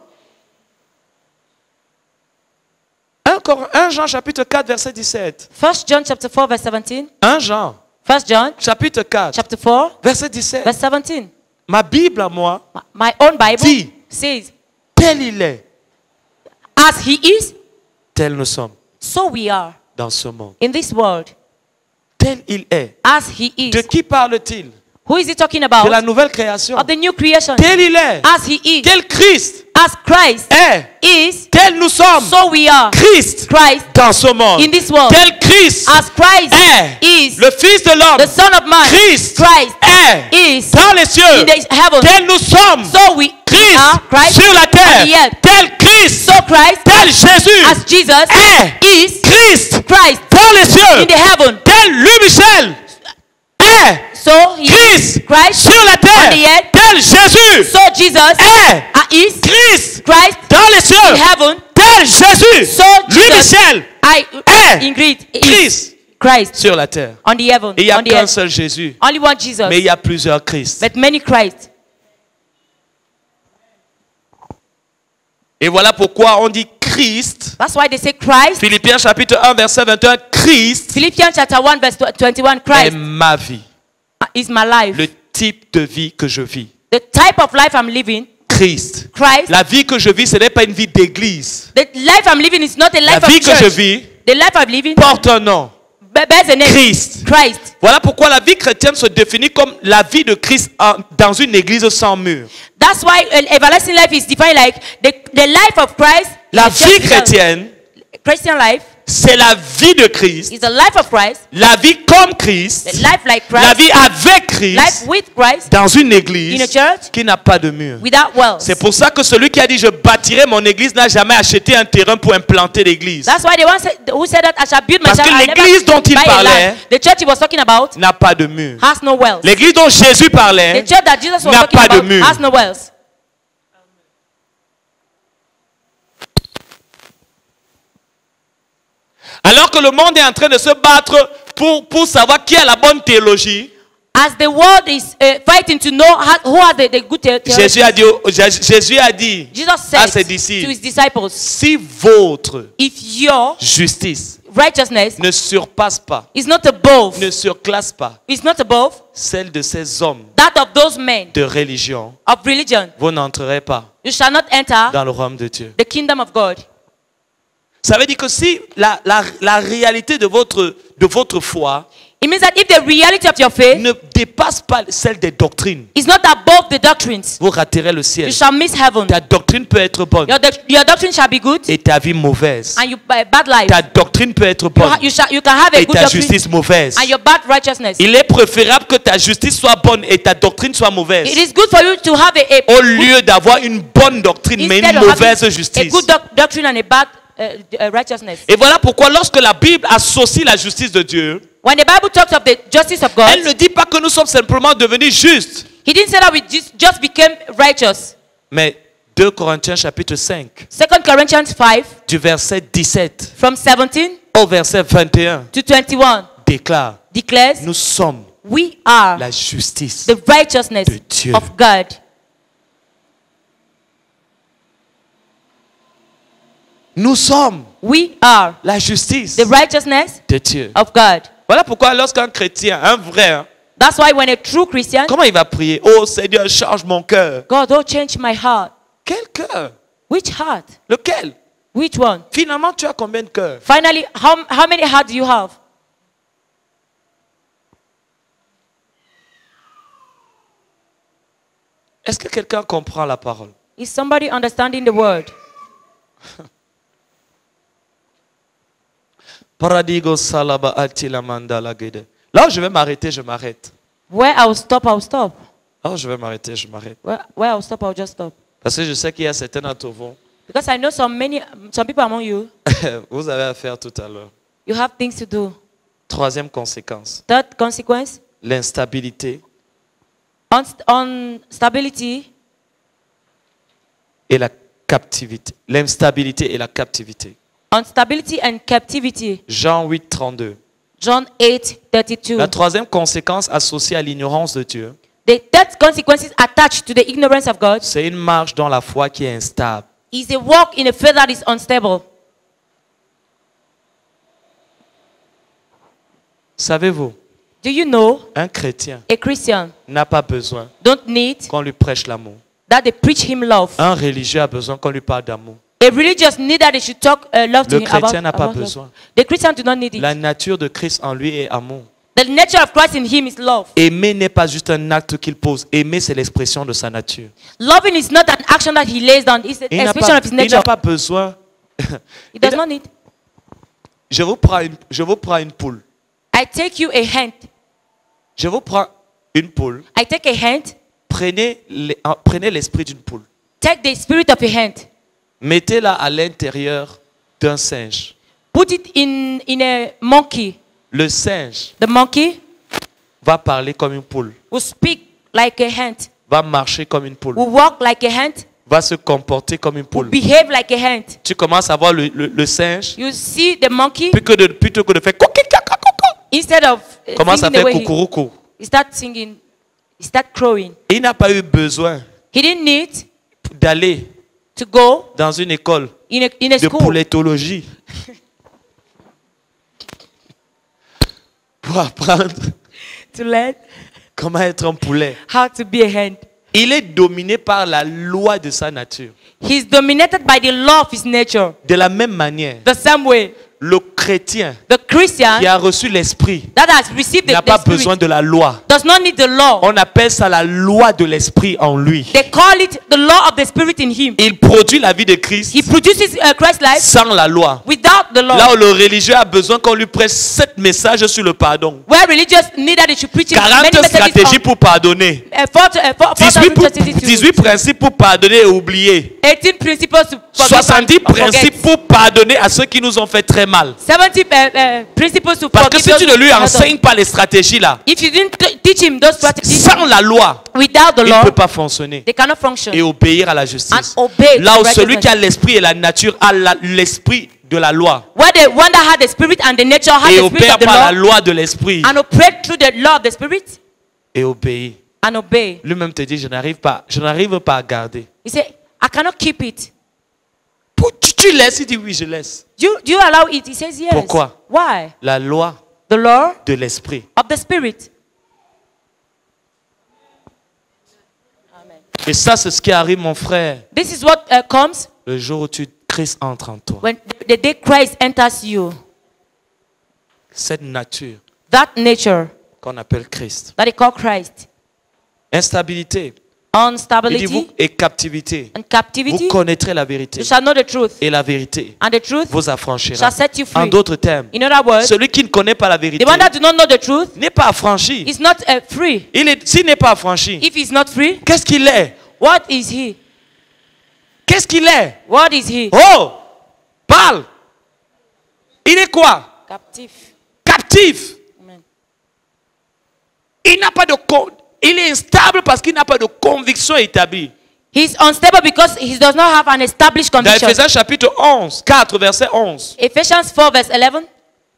1 Jean chapitre 4 verset 17. 1 John chapter 4 verse 17. 1 Jean 1 John chapitre 4 chapter 4 verset 17. verse 17. Ma Bible à moi, My own Bible Dis. says, tel il est, as he is, tel nous sommes so we are dans ce monde. in this world. Tel il est. As he De is. qui parle-t-il? Who is he talking De la about? nouvelle création. Of the new creation. Tel il est. As he is. Tel Christ As Christ est. is, Tel nous sommes. so we are. Christ Christ dans ce monde. in this world. Tel Christ As Christ est. is Le Fils de l'homme. the Son of Man. Christ Christ est is dans les cieux. in the heaven. Tel nous sommes. So we Christ are Christ sur la on the terre. earth. Tel Christ. So Christ Tel Jésus as Jesus is Christ Christ dans les cieux. in the heaven. Tel Louis Michel est So he Christ is Christ sur la on the terre. earth. Tel Jésus So Jesus is Christ Christ dans les in cieux. heaven. Tel Jésus So Louis Jesus Michel Ingrid is Christ Christ sur la terre. on the heaven. Et il n'y a On the qu'un earth. seul Jésus. Only one Jesus. Mais il y a plusieurs Christ. But many Christ. Et voilà pourquoi on dit Christ. That's why they say Christ. Philippiens chapitre 1 verset 21. Christ Philippians chapter 1 verse 21. est Christ ma vie. is my life. Le type de vie que je vis. The type of life I'm living. Christ. Christ. La vie que je vis, ce n'est pas une vie d'église. The life I'm living is not a La life vie of que je church. vis The life I'm living porte un nom. bears the name Christ. Christ. Voilà pourquoi la vie chrétienne se définit comme la vie de Christ dans une église sans mur. That's why everlasting life is defined like the life of Christ. La is vie just chrétienne, Christian life c'est la vie de Christ. is the life of Christ. La vie comme The Christ. life like La Christ. vie avec Life Christ with Christ dans une in a église church qui n'a pas de mur. without walls. C'est pour ça que celui qui a dit je bâtirai mon église n'a jamais acheté un terrain pour implanter l'église. That's why the one who said that I shall build my Parce church. que I never l'église dont il buy a parlait land. The church he was talking about N'a pas de mur. has no wells. L'église dont Jésus parlait The church that Jesus was n'a talking pas de about mur. has no wells. Alors que le monde est en train de se battre pour savoir qui a la bonne théologie, As the world is fighting to know who has the good theology, Jésus a dit Jesus à said ses to disciples, his disciples, si votre if your justice righteousness ne surpasse pas, is not above, ne surclasse pas is not above celle de ces hommes that of those men de religion, of religion, vous n'entrerez pas you shall not enter dans le royaume de Dieu. the kingdom of God. Ça veut dire que si la réalité de votre foi It means that if the reality of your faith ne dépasse pas celle des doctrines, is not above the doctrines, vous raterez le you ciel. shall miss heaven. Ta doctrine peut être bonne Your doctrine shall be good et ta vie mauvaise. and you bad life. Ta doctrine peut être bonne You can have a et good ta doctrine justice mauvaise. and your bad righteousness. Il est préférable que ta justice soit bonne et ta doctrine soit mauvaise, It is good for you to have a au lieu d'avoir une bonne doctrine mais instead une of mauvaise having a justice. good doctrine and a bad righteousness. Et voilà pourquoi lorsque la Bible associe la justice de Dieu, When the Bible talks of the justice of God, elle ne dit pas que nous sommes simplement devenus justes. He didn't say that we just became righteous. Mais 2 Corinthiens chapitre 5, 2 Corinthians 5, du verset 17 from 17 au verset 21, to 21, déclare, declares, nous sommes we are la justice. the righteousness de Dieu. of God. Nous sommes We are la justice the righteousness de Dieu. of God. Voilà pourquoi lorsqu'un chrétien, un vrai, hein, That's why when a true Christian, comment il va prier? Oh Seigneur, change mon cœur. God, oh, change my heart. Quel cœur? Which heart? Lequel? Which one? Finalement, tu as combien de cœurs? Finally, how many hearts do you have? Est-ce que quelqu'un comprend la parole? Is somebody understanding the word? Paradigo salaba atila mandala gede. Là où je vais m'arrêter, je m'arrête. Where I'll stop, I'll stop. Là où je vais m'arrêter, je m'arrête. Where I'll stop, I'll just stop. Parce que je sais qu'il y a certains d'entre vous, Because I know some people among you, vous avez affaire tout à l'heure. you have things to do. Troisième conséquence, Third consequence, l'instabilité instability et la captivité. L'instabilité et la captivité. Instability and captivity. Jean 8, 32. John 8:32. La troisième conséquence associée à l'ignorance de Dieu, The third consequences attached to the ignorance of God c'est une marche dans la foi qui est instable. is a walk in a faith that is unstable. Savez-vous, Do you know un chrétien a Christian n'a pas besoin don't need qu'on lui prêche l'amour. that they preach him love. Un religieux a besoin qu'on lui parle d'amour. A religious need that they should talk love to Le him chrétien n'a pas about love. besoin. The Christian do not need it. La nature de Christ en lui est amour. The nature of Christ in him is love. Aimer n'est pas juste un acte qu'il pose. Aimer, c'est l'expression de sa nature. Loving is not an action that he lays down. It's an Il n'a expression of his il n'a nature. pas besoin. He does not need. Je vous prends une poule. I take you a hand. Je vous prends une poule. I take a hand. Prenez l'esprit d'une poule. Take the spirit of a hand. Mettez-la à l'intérieur d'un singe. Put it in a monkey. Le singe The monkey va parler comme une poule. will speak like a hand. Va marcher comme une poule. Will walk like a hand. Va se comporter comme une Will poule. behave like a hand. Tu commences à voir le singe. You see the monkey, Plutôt que de faire instead of commence à singing the faire way coucouroucou. he start singing, he start crowing. Il n'a pas eu besoin He didn't need d'aller to go dans une école in a de school poulettologie pour apprendre to learn comment être un poulet. how to be a hand. Il est dominé par la loi de sa nature. He's dominated by the law of his nature. De la même manière, The same way, le chrétien the Christian qui a reçu l'esprit that has received n'a the pas Spirit besoin de la loi. does not need the law. On appelle ça la loi de l'esprit en lui. They call it the law of the Spirit in him. Il produit la vie de Christ He produces Christ's life sans la loi. without the law. Là où le religieux a besoin qu'on lui prêche 7 messages sur le pardon. Where religious need that they should preach it, 40 many messages stratégies on, pour pardonner. 18 18 principes pour pardonner et oublier. principles to forgive 70 and forget. principes pour pardonner à ceux qui nous ont fait très mal. 70 principles to Parce que forgive si tu those ne lui who hurt us. enseignes pas les stratégies là, If you didn't teach him those strategies sans la loi, without the il ne law, peut pas fonctionner they cannot function et obéir à la justice. and obey. Là où to celui qui a righteousness. l'esprit et la nature a l'esprit de la loi Where the one that had the spirit and the nature had et the spirit opère of the par la law loi de l'esprit and operate through the law of the spirit et obéit. and obey. Lui-même te dit, je n'arrive pas à garder. He said, I cannot keep it. Tu laisses, il dit oui, je laisse. Do you allow it? He says yes. Pourquoi? Why? La loi The law de l'esprit. of the spirit. Et ça, c'est ce qui arrive, mon frère, This is what comes le jour où Christ entre en toi. when the day Christ enters you. Cette nature That nature qu'on appelle Christ. that they call Christ. Instabilité. Il dit Instability vous et captivité. and Vous captivity. connaîtrez la vérité. You shall know the truth, Et la vérité and the truth vous affranchira. shall set you En free. d'autres termes, In other words, celui qui ne connaît pas la vérité the one that do not know the truth n'est pas affranchi. is not free. S'il n'est pas affranchi, If he's not free, qu'est-ce qu'il est? what is he? Qu'est-ce qu'il est? What is he? Oh! Parle! Il est quoi? Captive. Captif. Amen. Il n'a pas de il est instable parce qu'il n'a pas de conviction établie. He's unstable because he does not have an established Dans conviction. Ephésiens chapitre 11, 4, verset 11 Ephesians 4 verse 11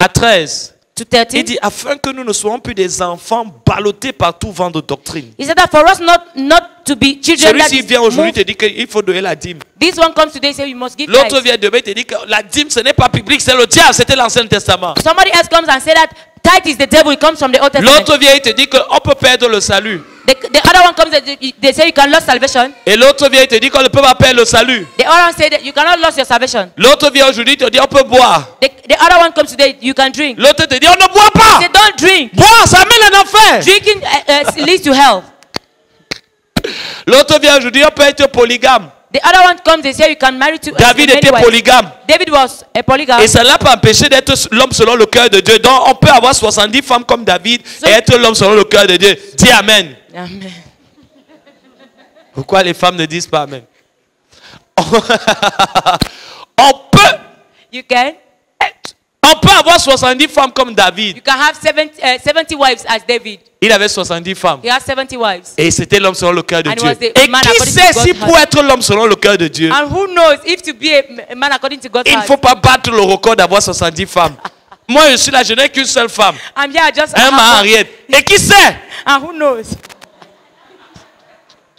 à 13, to il 13. dit afin que nous ne soyons plus des enfants ballottés par tout vent de doctrine. He said that for us not to be children that Celui-ci is vient aujourd'hui moved. te dit qu'il faut donner la dîme. This one comes today and says you must give L'autre tithes. vient demain et te dit que la dîme ce n'est pas public, c'est le diable, c'était l'Ancien Testament. Somebody else comes and say that tithe is the devil. It comes from the Old Testament. L'autre vient et te dit qu'on peut perdre le salut. The other one comes and they say you can lose salvation. Et l'autre vient et te dit qu'on ne peut pas perdre le salut. The other one say that you cannot lose your salvation. L'autre vient aujourd'hui et te dit on peut boire. The other one comes today, you can drink. L'autre te dit on ne boit pas. Say don't drink. Boire, ça mène en enfer. Drinking leads to hell. L'autre vient aujourd'hui on peut être polygame. The other one comes, they say you can marry to David many était wives. polygame. David was a polygam. Et ça ne l'a pas empêché d'être l'homme selon le cœur de Dieu. Donc on peut avoir 70 femmes comme David et être l'homme selon le cœur de Dieu. Dis Amen. Amen. Pourquoi les femmes ne disent pas Amen? On peut avoir 70 femmes comme David. You can have 70 wives as David. Il avait 70 femmes. He has 70 wives. Et c'était l'homme selon le cœur de And Dieu. was the Et man qui according sait to si God's pour heart. être l'homme selon le cœur de Dieu, And who knows if to be a man according to God's il ne heart. faut pas battre le record d'avoir 70 femmes. Moi je suis là, je n'ai qu'une seule femme. And yeah, just Un mari Henriette. Et qui sait and who knows?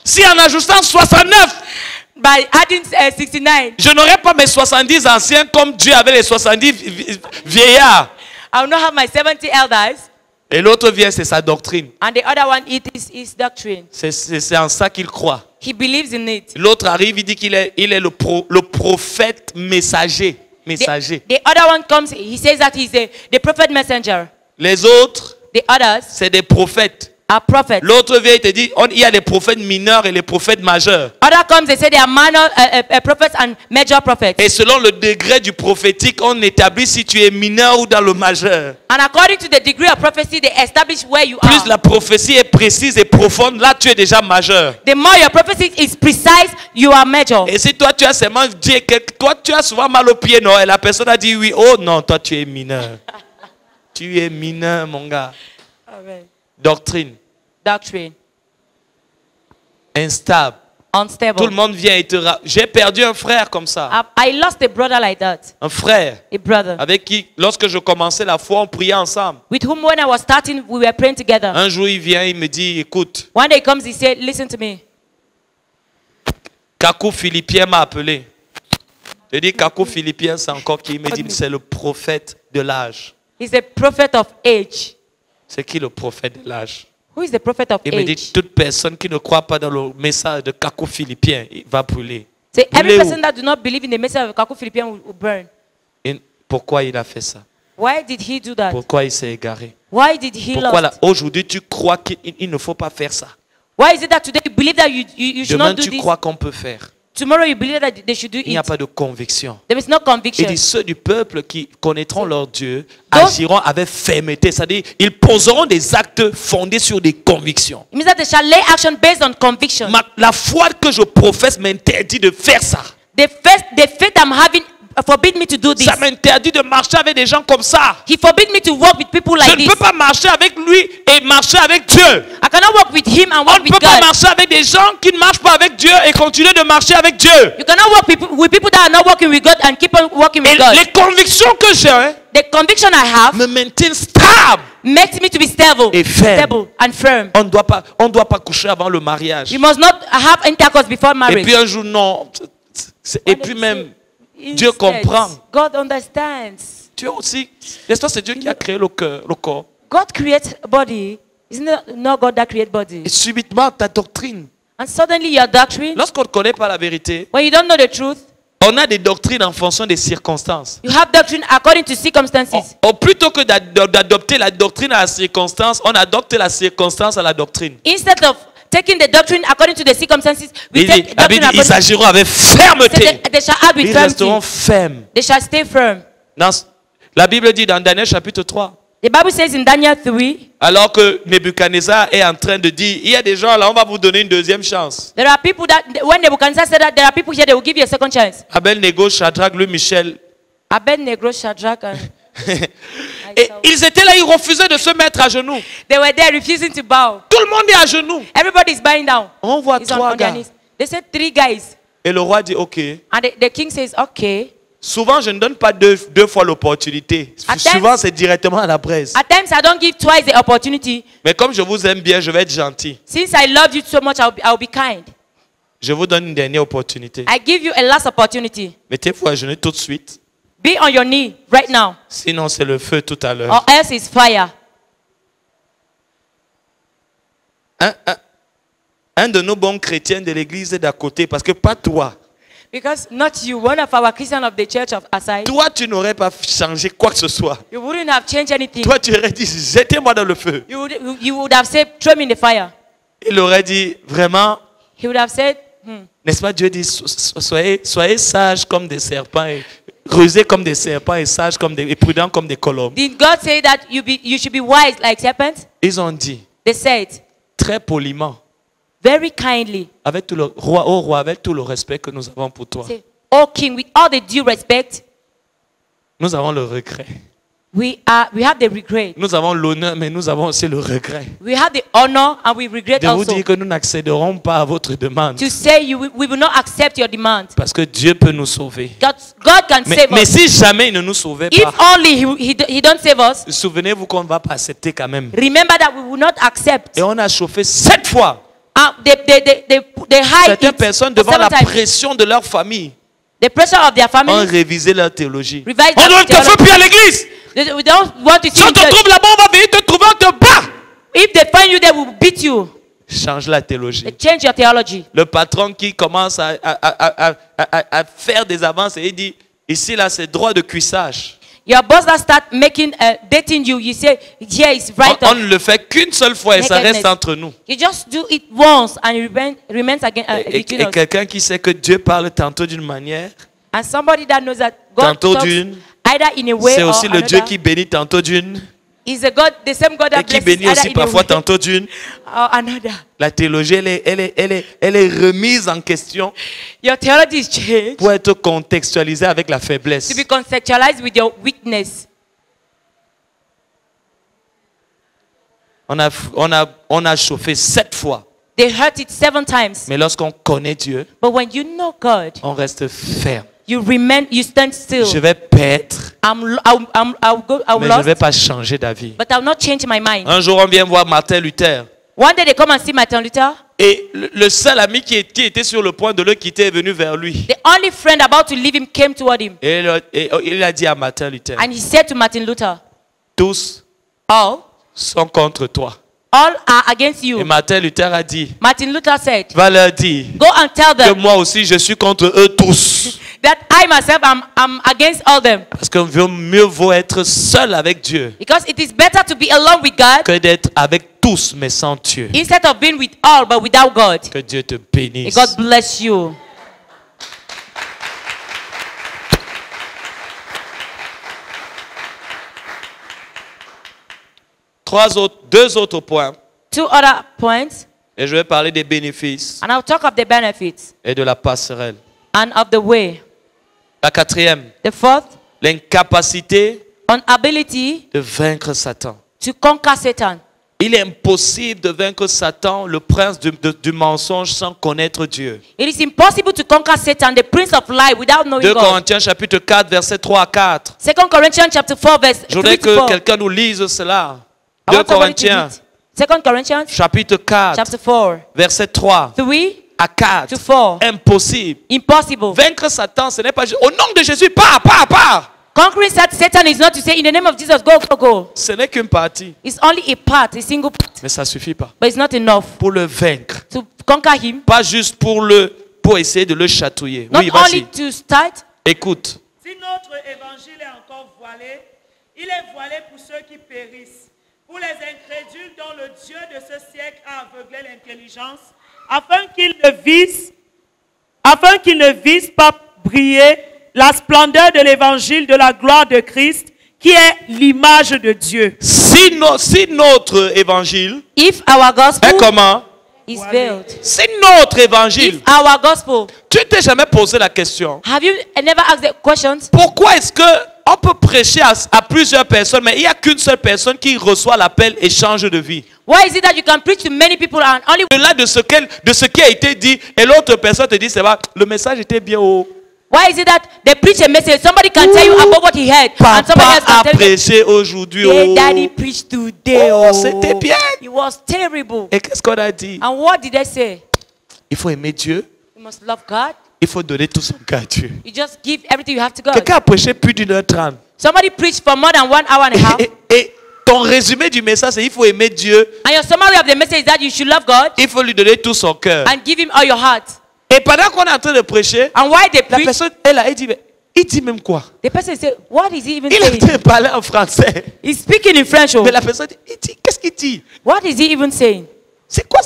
si en ajoutant 69, By adding 69, je n'aurai pas mes 70 anciens comme Dieu avait les 70 vieillards. I will not have my 70 elders. Et l'autre vient, c'est sa doctrine. And the other one, it is his doctrine. C'est en ça qu'il croit. He believes in it. L'autre arrive, il dit qu'il est, le prophète messager. The other one comes, he says that he's the prophet messenger. Les autres, The others c'est des prophètes. are prophets. L'autre vient et te dit, il y a les prophètes mineurs et les prophètes majeurs. Other comes, they say they are minor prophets and major prophets. Et selon le degré du prophétique, on établit si tu es mineur ou dans le majeur. And according to the degree of prophecy, they establish where you Plus are. la prophétie est précise et profonde, là tu es déjà majeur. The more your prophecy is precise, you are major. Et si toi tu as seulement dit que toi tu as souvent mal au pied, non, et la personne a dit oui, oh non, toi tu es mineur. Tu es mineur, mon gars. Amen. Doctrine. Doctrine. Instable. Unstable. Tout le monde vient et te j'ai perdu un frère comme ça. I lost a brother like that. Un frère A brother. avec qui, lorsque je commençais la foi, on priait ensemble. With whom when I was starting, we were praying together. Un jour, il vient, il me dit, écoute, One day he comes, he said, listen to me. Kakou Philippien m'a appelé. Je dis, Kakou Philippien, c'est encore qui? Il me dit, c'est le prophète de l'âge. He's a prophet of age. C'est qui le prophète de l'âge? Who is the prophet of Il me dit, age? toute personne qui ne croit pas dans le message de Kakou Philippien, il va brûler. Say, every Brûler où? person that do not believe in the message of Kaku Philippian will burn. Et pourquoi il a fait ça? Why did he do that? Pourquoi il s'est égaré? Why did he Pourquoi lost? aujourd'hui tu crois qu'il ne faut pas faire ça? Why is it that today you believe that you should Demain not do tu this? crois qu'on peut faire. Tomorrow you believe that they should do Il n'y a it. pas de conviction. There is no Il conviction. dit ceux du peuple qui connaîtront leur Dieu Donc- agiront avec fermeté. C'est-à-dire ils poseront des actes fondés sur des convictions. It means that they shall lay action based on conviction. La foi que je professe m'interdit de faire ça. The faith I'm having forbid me to do this. Ça m'interdit de marcher avec des gens comme ça. He forbid me to walk with people Je like ne this. peux pas marcher avec lui et marcher avec Dieu. I cannot walk with him and On walk ne with peut pas God. marcher avec des gens qui ne marchent pas avec Dieu et continuer de marcher avec Dieu. You cannot walk with people that are not walking with God and keep on walking Et with God. les convictions que j'ai The conviction I have me maintiennent stable. makes me to be stable, Et ferme. stable and firm. On ne doit pas coucher avant le mariage. You must not have intercourse before Et marriage. puis un jour, non. Et puis même, Dieu comprend. God understands. Dieu aussi. L'histoire, c'est Dieu qui a créé le corps. God creates body. Isn't it not God that creates body? Et subitement, ta doctrine. And suddenly your doctrine, Lorsqu'on ne connaît pas la vérité, when you don't know the truth, On a des doctrines en fonction des circonstances. You have doctrine according to circumstances. Plutôt que d'adopter la doctrine à la circonstance, on adopte la circonstance à la doctrine. Instead of taking the doctrine according to the circumstances, we Il take dit, la Bible doctrine dit, ils according agiront avec fermeté. they shall act with Ils resteront firmity. fermes. They shall stay firm. La Bible dit dans Daniel chapitre 3, The Bible says in Daniel 3, alors que Nebuchadnezzar est en train de dire, il y a des gens là, on va vous donner une deuxième chance. there are people that, when Nebuchadnezzar said that, there are people here that will give you a second chance. Abednego, Shadrach, Louis Michel. Abednego, Shadrach, and Et ils étaient là, ils refusaient de se mettre à genoux. they were there refusing to bow. Tout le monde est à genoux. Everybody is bowing down. On voit It's on 3 their gars. knees. They said 3 guys. Et le roi dit, ok. And the king says, okay. Souvent, je ne donne pas deux fois l'opportunité. At times- Souvent, c'est directement à la presse. At times I don't give twice the opportunity. Mais comme je vous aime bien, je vais être gentil. Since I love you so much, I'll be kind. Je vous donne une dernière opportunité. I give you a last opportunity. Mettez-vous à genoux tout de suite. Be on your knee right now, Sinon, c'est le feu tout à l'heure. or else it's fire. Un de nos bons chrétiens de l'église est d'à côté, parce que pas toi. Because not you, one of our Christians of the church of Asai, Toi, tu n'aurais pas changé quoi que ce soit. you wouldn't have changed anything. Toi, tu aurais dit, jetez-moi dans le feu. You would have said, throw me in the fire. Il aurait dit, vraiment, He would have said, n'est-ce pas, Dieu dit, soyez sages comme des serpents, et rusés comme des serpents, et sages comme et prudents comme des colombes. Did God say that you should be wise like serpents? Ils ont dit, They said, très poliment, very kindly, avec tout le roi, ô roi, avec tout le respect que nous avons pour toi, say, "O King, with all the due respect, nous avons le regret. we have the regret. Nous avons l'honneur, mais nous avons aussi le regret We have the honor and we regret de vous also dire que nous n'accéderons pas à votre demande. to say we will not accept your demand. Parce que Dieu peut nous sauver. God can save Mais us. si jamais il ne nous sauvait If pas, only he don't save us, souvenez-vous qu'on ne va pas accepter quand même. remember that we will not accept. Et on a chauffé 7 fois. They hide Certaines it personnes, for devant la 7 times. pression de leur famille, The pressure of their ont family. révisé leur théologie. Revise On ne their te veut plus à l'église. We don't want to see Si you on in te church. trouve là-bas, on va venir te trouver, on te bat. If they find you, they will beat you. Change la théologie. They change your theology. Le patron qui commence à faire des avances et il dit, ici là c'est droit de cuissage. Your boss that start dating you, you say, here is right. On ne le fait qu'une seule fois et ça reste entre nous. You just do it once and it remains again between Et us. quelqu'un qui sait que Dieu parle tantôt d'une manière, And somebody that knows that God tantôt talks d'une, either in a way c'est or aussi le another. Dieu qui bénit tantôt d'une Is a God, the same God that et qui blesses bénit either aussi in a parfois way tantôt d'une. or another. La théologie, elle est remise en question Your theology is changed pour être contextualisée avec la faiblesse. to be conceptualized with your weakness. On a chauffé 7 fois. They hurt it 7 times. Mais lorsqu'on connaît Dieu, But when you know God, on reste ferme. you stand still. Je vais paître, I'll mais je ne vais lost, pas changer d'avis. but I'll not change my mind. Un jour, on vient voir Martin Luther. One day they come and see Martin Luther. Et le seul ami qui était sur le point de le quitter est venu vers lui. The only friend about to leave him came toward him. Et il a dit à Martin Luther, And he said to Martin Luther, tous all sont contre toi. are against Et you. Martin Luther a dit, Martin Luther said, va leur dire go and tell que them moi aussi je suis contre eux tous. that I myself am against all them. Parce que mieux vaut être seul avec Dieu Because it is better to be alone with God que d'être avec tous mais sans Dieu. instead of being with all but without God. Que Dieu te May bénisse. God bless you. Deux autres points. 2 other points, Et je vais parler des bénéfices and I'll talk of the benefits et de la passerelle. and of the way. La quatrième, The fourth, l'incapacité on ability de vaincre Satan. to conquer Satan. Il est impossible de vaincre Satan, le prince du mensonge, sans connaître Dieu. It is impossible to conquer Satan, the prince of lie, without knowing 2 God. Corinthiens chapitre 4, versets 3 à 4. 2 Corinthians chapter 4 verse Je voudrais 3 to que 4. quelqu'un nous lise cela. I 2 want somebody to Corinthiens read. 2 Corinthians chapitre 4, chapter 4, verset 3 3 à 4. to 4. Impossible. Impossible. Vaincre Satan, ce n'est pas juste au nom de Jésus, pars. Conquering Satan is not to say in the name of Jesus, go. Ce n'est qu'une partie, It's only a part, a single part. mais ça suffit pas. But it's not enough Pour le vaincre, to conquer him. pas juste pour le pour essayer de le chatouiller. Not Oui, only vas-y. to start. Écoute. Si notre évangile est encore voilé, il est voilé pour ceux qui périssent, pour les incrédules dont le Dieu de ce siècle a aveuglé l'intelligence, afin qu'ils ne visent pas briller la splendeur de l'évangile de la gloire de Christ, qui est l'image de Dieu. Si notre évangile If our gospel est comment? is veiled. Si notre évangile, If our gospel. tu t'es jamais posé la question, Have you never asked the questions? pourquoi est-ce que on peut prêcher à plusieurs personnes, mais il n'y a qu'une seule personne qui reçoit l'appel et change de vie? Why is it that you can preach to many people and only Au-delà de ce qui a été dit, et l'autre personne te dit, c'est vrai, le message était bien haut. why is it that they preach a message, somebody can tell you about what he heard, and somebody Papa else a can tell you, prêché aujourd'hui. hey, Oh, daddy preached today. Oh, c'était bien. It was terrible. Et qu'est-ce qu'on a dit? And what did they say? Il faut aimer Dieu. You must love God. Il faut donner tout son cœur à Dieu. You just give everything you have to God. Quelqu'un a prêché plus d'1h30. Somebody preached for more than 1 hour and a half. Et ton résumé du message, c'est il faut aimer Dieu. And your summary of the message is that you should love God Il faut lui donner tout son cœur. and give him all your heart. Et pendant qu'on est en train de prêcher, And why they la preach, personne, elle dit, mais il dit même quoi? the person say, what is he even Il est en saying? train de parler en français. He's speaking in French. Oh. Mais la personne dit, qu'est-ce qu'il dit? What is he even saying? C'est quoi?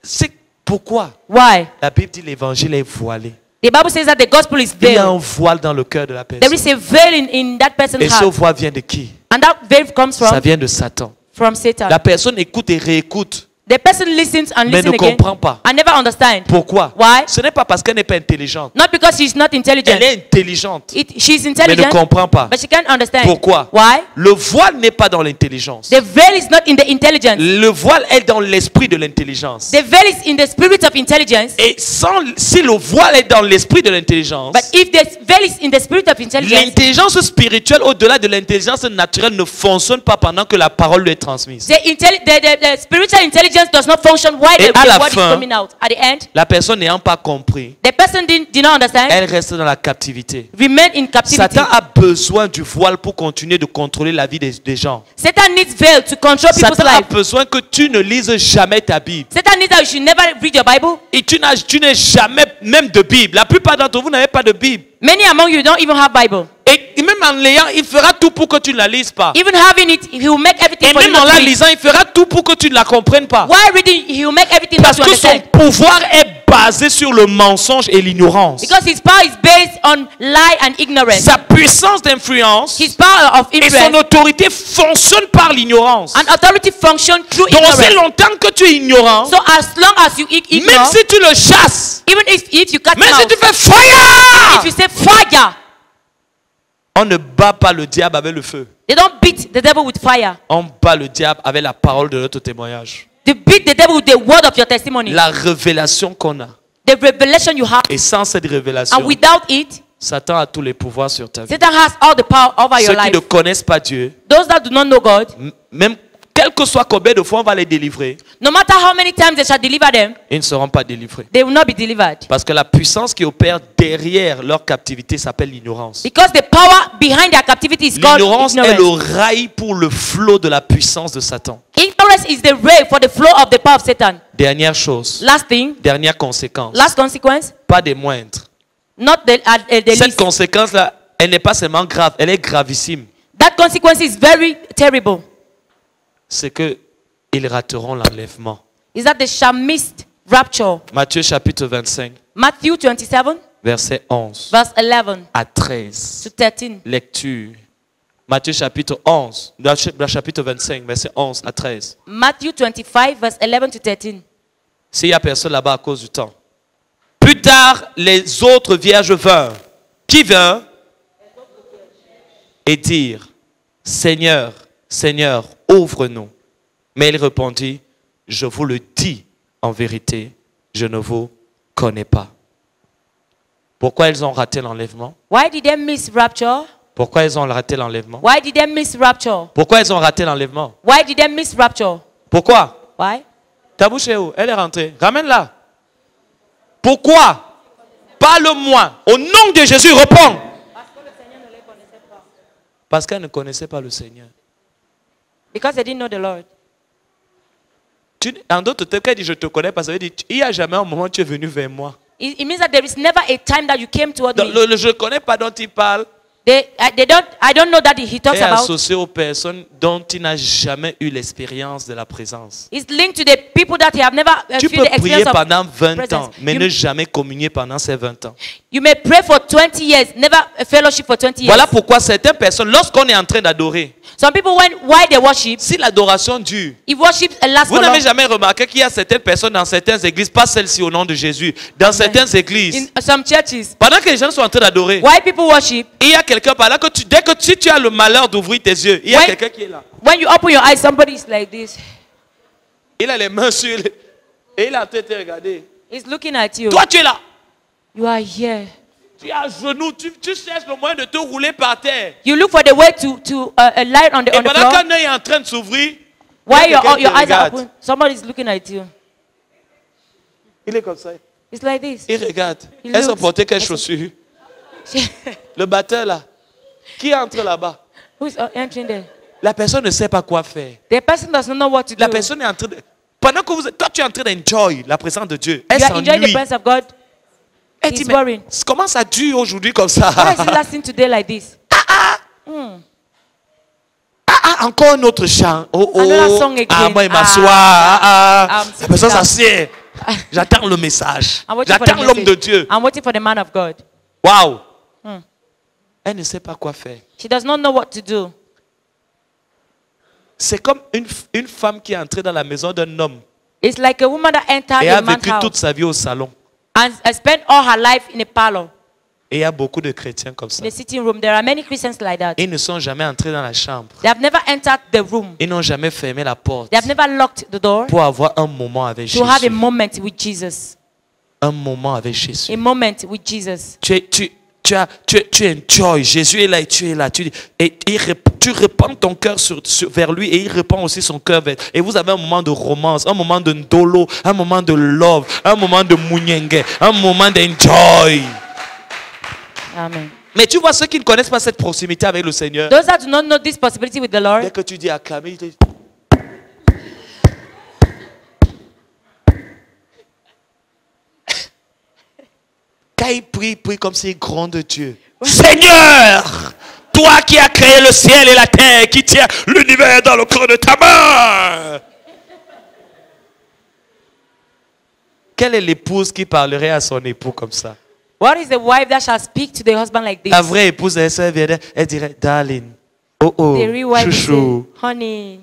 C'est pourquoi? Why? La Bible dit l'évangile est voilé. The Bible says that the gospel is Il y a veiled. un voile dans le cœur de la There personne. is a veil in that person's Et ce heart. voile vient de qui? And that veil comes Ça vient de Satan. from Satan. La personne écoute et réécoute. The person listens and Mais listens ne again comprend pas. and never understand. Pourquoi? Why? Ce n'est pas parce qu'elle n'est pas intelligente. Not because she's not intelligent. Elle est intelligente, She's mais ne intelligent, comprend pas. but she can't understand. Pourquoi? Why? Le voile n'est pas dans l'intelligence. The veil is not in the intelligence. Le voile est dans l'esprit de l'intelligence. The veil is in the spirit of intelligence. Et si le voile est dans l'esprit de l'intelligence, But if the veil is in the spirit of intelligence, l'intelligence spirituelle au-delà de l'intelligence naturelle ne fonctionne pas pendant que la parole lui est transmise. the spiritual intelligence does not function while Et à la the word is fin, coming out. At the end, La personne n'ayant pas compris, the person did not understand, elle reste dans la captivité. remain in captivity. Satan a besoin du voile pour continuer de contrôler la vie des gens. Satan needs veil to control people's Satan a life. besoin que tu ne lises jamais ta Bible. Satan needs that you should never read your Bible. Et tu n'es jamais même de Bible. La plupart d'entre vous n'avez pas de Bible. Many among you don't even have Bible. Et même en l'ayant, il fera tout pour que tu ne la lises pas. Even having it, he will make everything Et for you même en not to la read. lisant, il fera tout pour que tu ne la comprennes pas. While reading, he will make everything Parce not to que son understand. pouvoir est basé sur le mensonge et l'ignorance. Because his power is based on lie and ignorance. Sa puissance d'influence His power of et son influence autorité fonctionnent par l'ignorance. and authority function through Donc aussi ignorance. longtemps que tu es ignorant, So as long as you même ignore, si tu le chasses, even if you cut him même si out, tu fais fire, if you say fire, on ne bat pas le diable avec le feu. they don't beat the devil with fire. On bat le diable avec la parole de notre témoignage. They beat the devil with the word of your testimony. La révélation qu'on a. The revelation you have. Et sans cette révélation, And without it, Satan a tous les pouvoirs sur ta vie. Satan has all the power over your Ceux qui life. ne connaissent pas Dieu, Those that do not know God, même quel que soit combien de fois on va les délivrer, no matter how many times they shall deliver them, ils ne seront pas délivrés. they will not be delivered. Parce que la puissance qui opère derrière leur captivité s'appelle l'ignorance. Because the power behind their captivity is called L'ignorance est ignorance. le rail pour le flot de la puissance de Satan. Ignorance is the way for the flow of the power of Satan. Dernière chose, Last thing, dernière conséquence, last consequence, pas des moindres. not the Cette least. conséquence-là, elle n'est pas seulement grave, elle est gravissime. That consequence is very terrible. C'est que ils rateront l'enlèvement. Is that they shall miss rapture. Matthieu chapitre 25, Matthew 27, verset 11 verse 11 à 13. to 13. Lecture. Matthieu chapitre 11, chapitre 25, verset 11 à 13. Matthew 25, verse 11 to 13. S'il n'y a personne là-bas à cause du temps. Plus tard, les autres vierges vinrent. Qui vint? Et dirent, Seigneur, Seigneur, ouvre-nous. Mais il répondit, je vous le dis en vérité, je ne vous connais pas. Pourquoi ils ont raté l'enlèvement? Why did they miss rapture? Pourquoi ils ont raté l'enlèvement? Why did they miss rapture? Pourquoi ils ont raté l'enlèvement? Why did they miss rapture? Pourquoi? Why? Ta bouche est où? Elle est rentrée. Ramène-la. Pourquoi? Parle-moi. Au nom de Jésus, réponds. Parce qu'elle ne connaissait pas le Seigneur. Because they didn't know the Lord. En d'autres termes, quand elle dit je te connais pas, ça veut dire il n'y a jamais un moment où tu es venu vers moi. It means that there is never a time that you came toward me. Je ne connais pas dont il parle. I don't know that he talks Est about. associé aux personnes dont il n'a jamais eu l'expérience de la présence. It's linked to the people that have never Tu feel peux the prier experience of pendant 20 presence. ans, mais ne jamais communier pendant ces 20 ans. You may pray for 20 years, never a fellowship for 20 years. Voilà pourquoi certaines personnes, lorsqu'on est en train d'adorer, Some people, while they worship, si l'adoration dure, if worship lasts vous for long, n'avez jamais remarqué qu'il y a certaines personnes dans certaines églises, pas celles-ci au nom de Jésus, dans certaines églises, in some churches, pendant que les gens sont en train d'adorer, while people worship, il y a quelqu'un par là que dès que tu as le malheur d'ouvrir tes yeux, il y a quelqu'un qui est là. when you open your eyes, somebody is like this. Il a les mains sur et il a tête regardé. He's looking at you. Toi, tu es là. You are here. Tu es à genoux, tu cherches le moyen de te rouler par terre. You look for the way to lie on the Et pendant floor. qu'un œil est en train de s'ouvrir, While your quelqu'un te eyes are regarde. open, somebody is looking at you. Il est comme ça. It's like this. Il regarde. Il Elles ont looks. porté quelles chaussures? Le batteur là. Qui entre là-bas? Who's entering there? La personne ne sait pas quoi faire. The person does not know what to do. La personne est en train de... Pendant que toi tu es en train d'enjoy la présence de Dieu, elle You are enjoying the s'ennuie. presence of God. Elle dit, He's mais worrying. comment ça dure aujourd'hui comme ça? Why is it lasting today like this? Encore un autre chant. Oh, oh. Another song again. Moi, il m'assoit. I'm La personne sitting s'assied. J'attends le message. I'm waiting for J'attends the l'homme de message. Dieu. I'm waiting for the man of God. Waouh. Elle ne sait pas quoi faire. She does not know what to do. C'est comme une femme qui est entrée dans la maison d'un homme It's like a woman that entered et a a man's vécu house toute sa vie au salon. and spent all her life in a parlor, Et il y a beaucoup de chrétiens comme ça. in a sitting room. There are many Christians like that. Ils ne sont jamais entrés dans la chambre. They have never entered the room. Ils n'ont jamais fermé la porte They have never locked the door pour avoir un moment avec to have a Jésus. moment with Jesus. Un moment avec Jésus. A moment with Jesus. Tu enjoy. Jésus est là et tu es là. Tu répands ton cœur vers lui et il répand aussi son cœur vers. Et vous avez un moment de romance, un moment de ndolo, un moment de love, un moment de mounyengue, un moment d'enjoy. Amen. Mais tu vois ceux qui ne connaissent pas cette proximité avec le Seigneur. Those that do not know this possibility with the Dès Lord, que tu dis acclamer, il te dit. Quand il prie comme s'il gronde Dieu. Seigneur, toi qui as créé le ciel et la terre, qui tiens l'univers dans le creux de ta main. Quelle est l'épouse qui parlerait à son époux comme ça? what is the wife that shall speak to the husband like this? La vraie épouse, elle dirait, darling, oh oh, The real wife will chouchou, say, honey,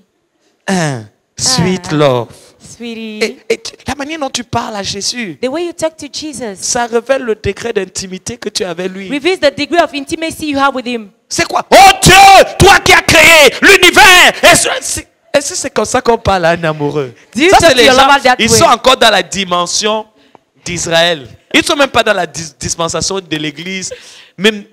sweet love. sweetie. Et la manière dont tu parles à Jésus, The way you talk to Jesus ça révèle le degré d'intimité que tu as avec lui. reveals the degree of intimacy you have with him. C'est quoi? Oh Dieu, toi qui as créé l'univers. Est-ce que c'est comme ça qu'on parle à un amoureux? Do you Ça, talk c'est to les your gens, lover that ils way? sont encore dans la dimension d'Israël. Ils ne sont même pas dans la dispensation de l'église.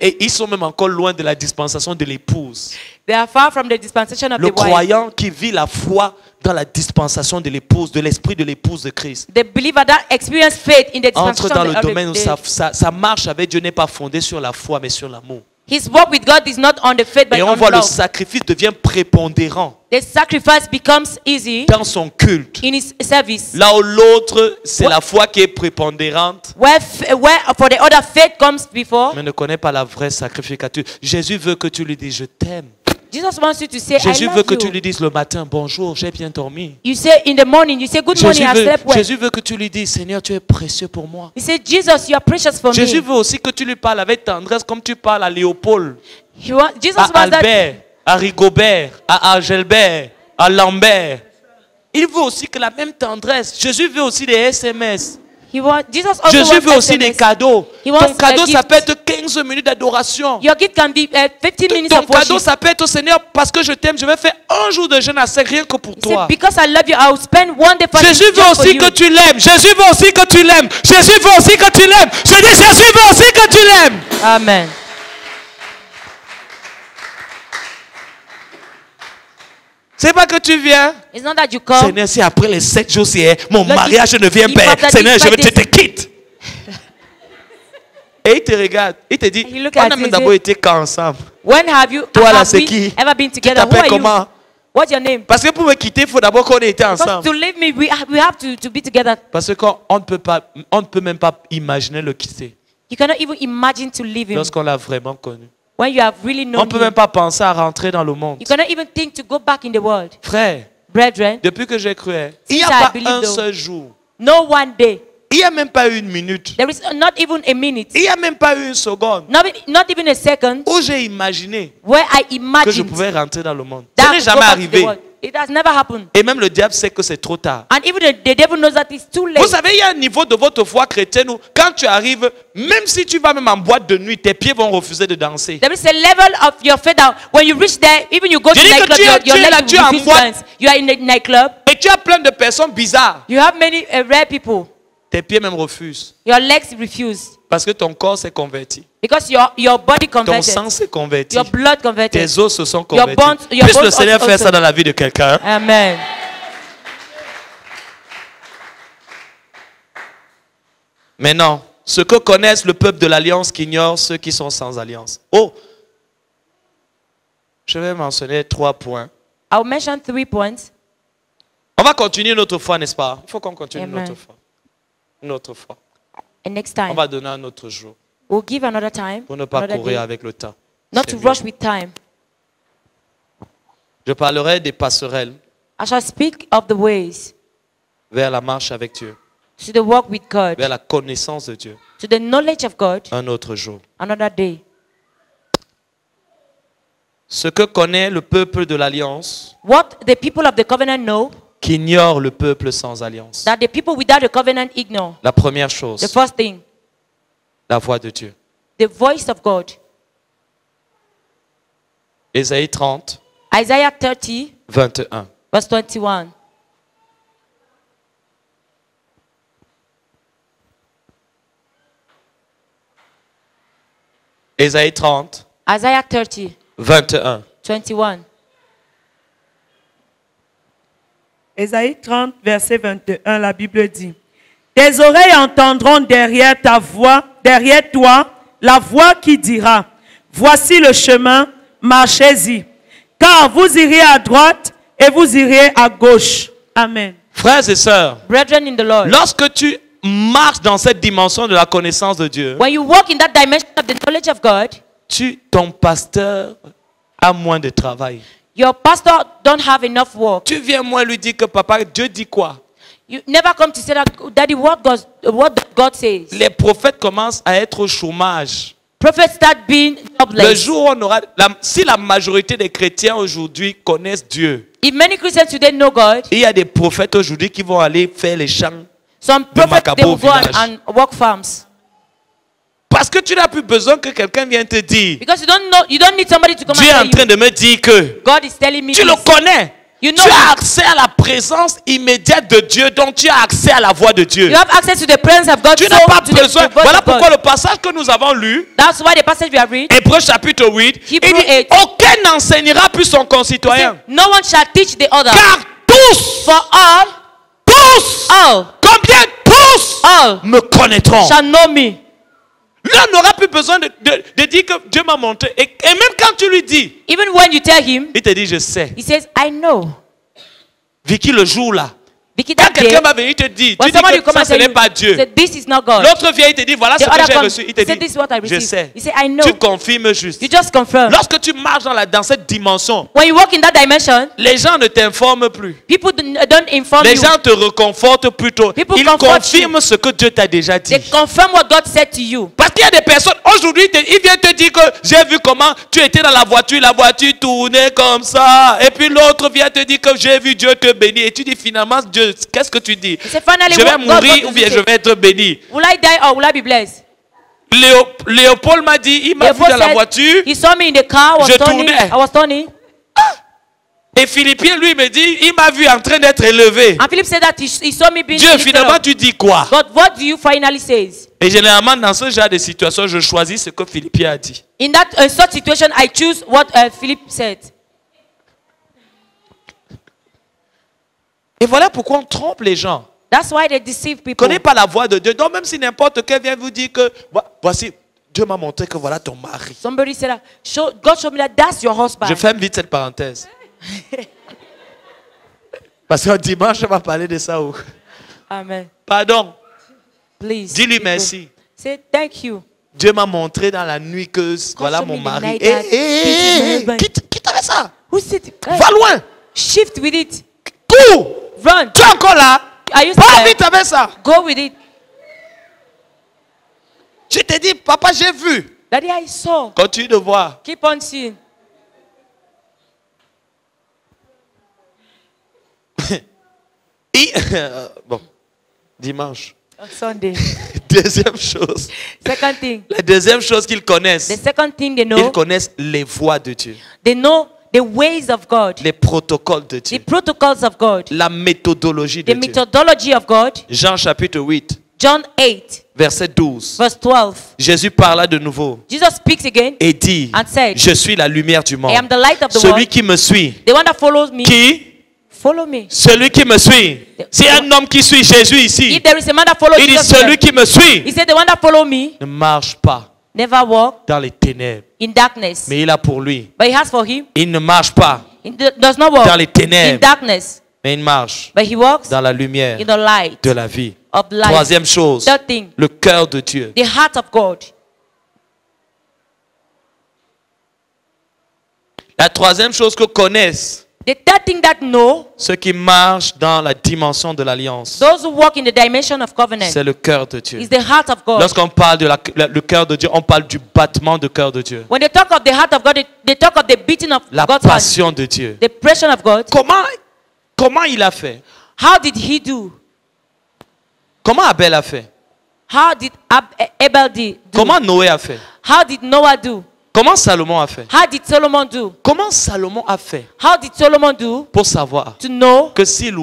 Et ils sont même encore loin de la dispensation de l'épouse. They are far from the dispensation of Le the wife. croyant qui vit la foi dans la dispensation de l'épouse, de l'esprit de l'épouse de Christ. The believer that experience faith in the Entre dispensation dans le of domaine où the sa marche avec Dieu n'est pas fondée sur la foi, mais sur l'amour. his walk with God is not on the faith but Et on on voit le love. sacrifice devient prépondérant The sacrifice becomes easy dans son culte. in his service. Là où l'autre, c'est la foi qui est prépondérante, Where for the other faith comes before. mais ne connaît pas la vraie sacrificature. Jésus veut que tu lui dises je t'aime. Jesus wants you to say, Jésus I veut love que tu you. lui dises le matin bonjour, j'ai bien dormi. You say in the morning, you say good morning, I slept well. Jésus veut que tu lui dises Seigneur, tu es précieux pour moi. You say, Jesus, you are precious for Jésus me. veut aussi que tu lui parles avec tendresse comme tu parles à Léopold, Jesus à wants that. Albert, à Rigobert, à Argelbert, à Lambert. Il veut aussi que la même tendresse. Jésus veut aussi des SMS. Jesus also Jésus wants veut aussi des SMS. cadeaux. He wants Ton cadeau, a ça gift. peut être 15 minutes d'adoration. Your gift can be 15 minutes Ton of cadeau, worship. ça peut être au Seigneur parce que je t'aime. Je vais faire un jour de jeûne à sec rien que pour You say, toi. because I love you, I will spend one day fasting Jésus veut just for aussi you. que tu l'aimes. Jésus veut aussi que tu l'aimes. Jésus veut aussi que tu l'aimes. Je dis Jésus veut aussi que tu l'aimes. Amen. C'est pas que tu viens. It's not that you come. Seigneur, si après les 7 jours, c'est mon Lord, mariage ne vient if pas. after Seigneur, this je 5 te days- quitte. Et il te regarde. Il te dit, You look on at a you, même d'abord été qu'ensemble. When have you Toi là, have c'est we qui? ever been Tu together? Who t'appelles are you? comment? What's your name? Parce que pour me quitter, il faut d'abord qu'on ait été Because ensemble. to leave me, we have to be together. Parce qu'on ne peut même pas imaginer le quitter You cannot even imagine to leave him lorsqu'on l'a vraiment connu. when you have really On known ne peut him. même pas penser à rentrer dans le monde. You cannot even think to go back in the world. Frère, Brethren, depuis que j'ai cru, il n'y a Since I pas believe un though. seul jour. no one day, Il n'y a même pas une minute. there is not even a minute, Il n'y a même pas une seconde not even a second, où j'ai imaginé where I que je imagined pouvais rentrer dans le monde. that Ça I n'est could go jamais back to the arrivé. world. It has never happened. Et même le diable sait que c'est trop tard. And even the devil knows that it's too late. Vous savez, il y a un niveau de votre foi chrétienne où quand tu arrives, même si tu vas même en boîte de nuit, tes pieds vont refuser de danser. There is a level of your faith that when you reach there, even you go to Je dis que nightclub, tu es- your tu es là, legs tu es en will refuse boîte. dance. You are in a nightclub. Et tu as plein de personnes bizarres. You have many rare people. Tes pieds même refusent. Your legs refuse Parce que ton corps s'est converti. because your body Ton converted, sang s'est converti. your blood converted. Tes os se sont Your convertis. bones- your Puisse le bones Seigneur also- faire ça dans la vie de quelqu'un. Amen. Maintenant, ce que connaissent le peuple de l'Alliance qu'ignore ceux qui sont sans alliance. Oh, je vais mentionner 3 points. I'll mention 3 points. On va continuer notre foi, n'est-ce pas? Il faut qu'on continue Amen. notre foi. Notre foi. And next On time, va donner un autre jour we'll give another time, pour ne pas another courir day, avec le temps. not C'est to mieux. rush with time. Je parlerai des passerelles I shall speak of the ways vers la marche avec Dieu, to the walk with God, vers la connaissance de Dieu, to the knowledge of God, un autre jour. another day. Ce que connaît le peuple de l'Alliance What the people of the covenant know qu'ignore le peuple sans alliance. that the people without the covenant ignore. La première The chose, first thing, la voix de Dieu. the voice of God. Ésaïe 30, Isaiah 30, 21. verse 21. Ésaïe 30, Isaiah 30, 21. 21. Ésaïe 30, verset 21, la Bible dit, « Tes oreilles entendront derrière ta voix, derrière toi, la voix qui dira, voici le chemin, marchez-y. Car vous irez à droite et vous irez à gauche. » Amen. Frères et sœurs, Brethren in the Lord, lorsque tu marches dans cette dimension de la connaissance de Dieu, when you walk in that dimension of the knowledge of God, ton pasteur a moins de travail. your pastor don't have enough work. Tu viens moi lui dire que papa, Dieu dit quoi? You never come to say that, Daddy, what God says. Les prophètes commencent à être au chômage. Prophets start being Le jobless. jour où on aura, si la majorité des chrétiens aujourd'hui connaissent Dieu, If many Christians today know God, il y a des prophètes aujourd'hui qui vont aller faire les champs. some prophets they will Macabo go village. and work farms. Parce que tu n'as plus besoin que quelqu'un vienne te dire. Because you don't need somebody to come Dieu est en and train tell you. de me dire que God is telling me tu le this. connais. You know Tu as it. accès à la présence immédiate de Dieu, donc tu as accès à la voix de Dieu. You have access to the presence of God. Tu So n'as pas to the besoin. voice Voilà of God. pourquoi le passage que nous avons lu, That's why the passage we have read, Hébreux chapitre 8, il Hebrew dit 8. aucun n'enseignera plus son concitoyen. no one shall teach the other. Car tous, For all combien tous me connaîtront. shall know me. Là, on n'aura plus besoin de dire que Dieu m'a montré. Et même quand tu lui dis, Even when you tell him, il te dit, je sais. he says, I know. Vicky, le jour là, Vicky, quand that day, quelqu'un va venir te dire, tu when dis somebody que come ça, and ce tell n'est you, pas Dieu. say, this is not God. L'autre vient, il te dit, voilà ce The que other j'ai comes, reçu. Il te he said, dit, this is what I je received. sais. He said, I know. Tu confirmes juste. You just confirm. Lorsque tu marches dans cette dimension, When you walk in that dimension, les gens ne t'informent plus. people don't inform Les you. gens te reconfortent plutôt. People Ils comfort confirment ce que Dieu t'a déjà dit. They confirm what God said to you. Parce qu'il y a des personnes, aujourd'hui, ils viennent te dire que j'ai vu comment tu étais dans la voiture tournait comme ça. Et puis l'autre vient te dire que j'ai vu Dieu te bénir. Et tu dis finalement, Dieu, qu'est-ce que tu dis? He said, finally, Je vais what God mourir wants ou to bien say. je vais être béni. Will I die or will I be blessed? Léopold m'a dit, il m'a vu Léopold dans la said, voiture. He saw me in the car. Je tournais. I was turning. Et Philippien, lui, me dit, il m'a vu en train d'être élevé. And Philip said that he saw me being Dieu, lifted finalement, up. tu dis quoi? God, what do you finally say? Et généralement, dans ce genre de situation, je choisis ce que Philippien a dit. In that such situation, I choose what Philip said. Et voilà pourquoi on trompe les gens. That's why they deceive Ne people. connais pas la voix de Dieu. Donc même si n'importe quel vient vous dire que voici, Dieu m'a montré que voilà ton mari. Somebody said that God showed me that that's your husband. Je ferme vite cette parenthèse. Parce que dimanche, on va parler de ça. Amen. Pardon. Please. Dis-lui people, merci. Say thank you. Dieu m'a montré dans la nuit que voilà show mon me the mari. night that this is my husband. Quitte avec ça. Who said it? Va loin. Shift with it. Cours. Run. Tu es encore là. Are you Pas still vite avec ça. Go with it. Je te dis, papa, j'ai vu. Daddy, I saw. Continue de voir. Keep on seeing. Et, bon, dimanche. On Sunday. Deuxième chose. Second thing. La deuxième chose qu'ils connaissent, The second thing they ils know, connaissent les voies de Dieu, they know the ways of God, les protocoles de the Dieu, protocols of God, la méthodologie de the Dieu. methodology of God. Jean chapitre 8, John 8, verset 12. verse 12. Jésus parla de nouveau Jesus speaks again et dit, and said, je suis la lumière du monde. I am the light of the Celui world. qui me suit, The one that follows me, qui? follow me. Celui qui me suit. C'est un homme qui suit Jésus ici. If there is a man that follows Il dit, Jesus, celui here, qui me suit he said, the one that follow me ne marche pas never walk dans les ténèbres, in darkness, mais il a pour lui. but he has for him, Il ne marche pas does not walk dans les in ténèbres, darkness, mais il marche but he walks dans la lumière in the light de la vie. of life. Troisième chose, Third thing, le cœur de Dieu. the heart of God. La troisième chose que connaissent The third thing that know, ceux qui marchent dans la dimension de l'alliance, those who walk in the dimension of covenant, c'est le cœur de Dieu. is the heart of God. Lorsqu'on parle de le cœur de Dieu, on parle du battement de cœur de Dieu, When they talk of the heart of God, they talk of the beating of la God's heart, passion de Dieu. the passion of God. Comment il a fait? How did he do? Comment Abel a fait? How did Abel do? Comment Noé a fait? How did Noah do? Comment Salomon a fait? How did Solomon do? Comment Salomon a fait How did Solomon do pour savoir to know que s'il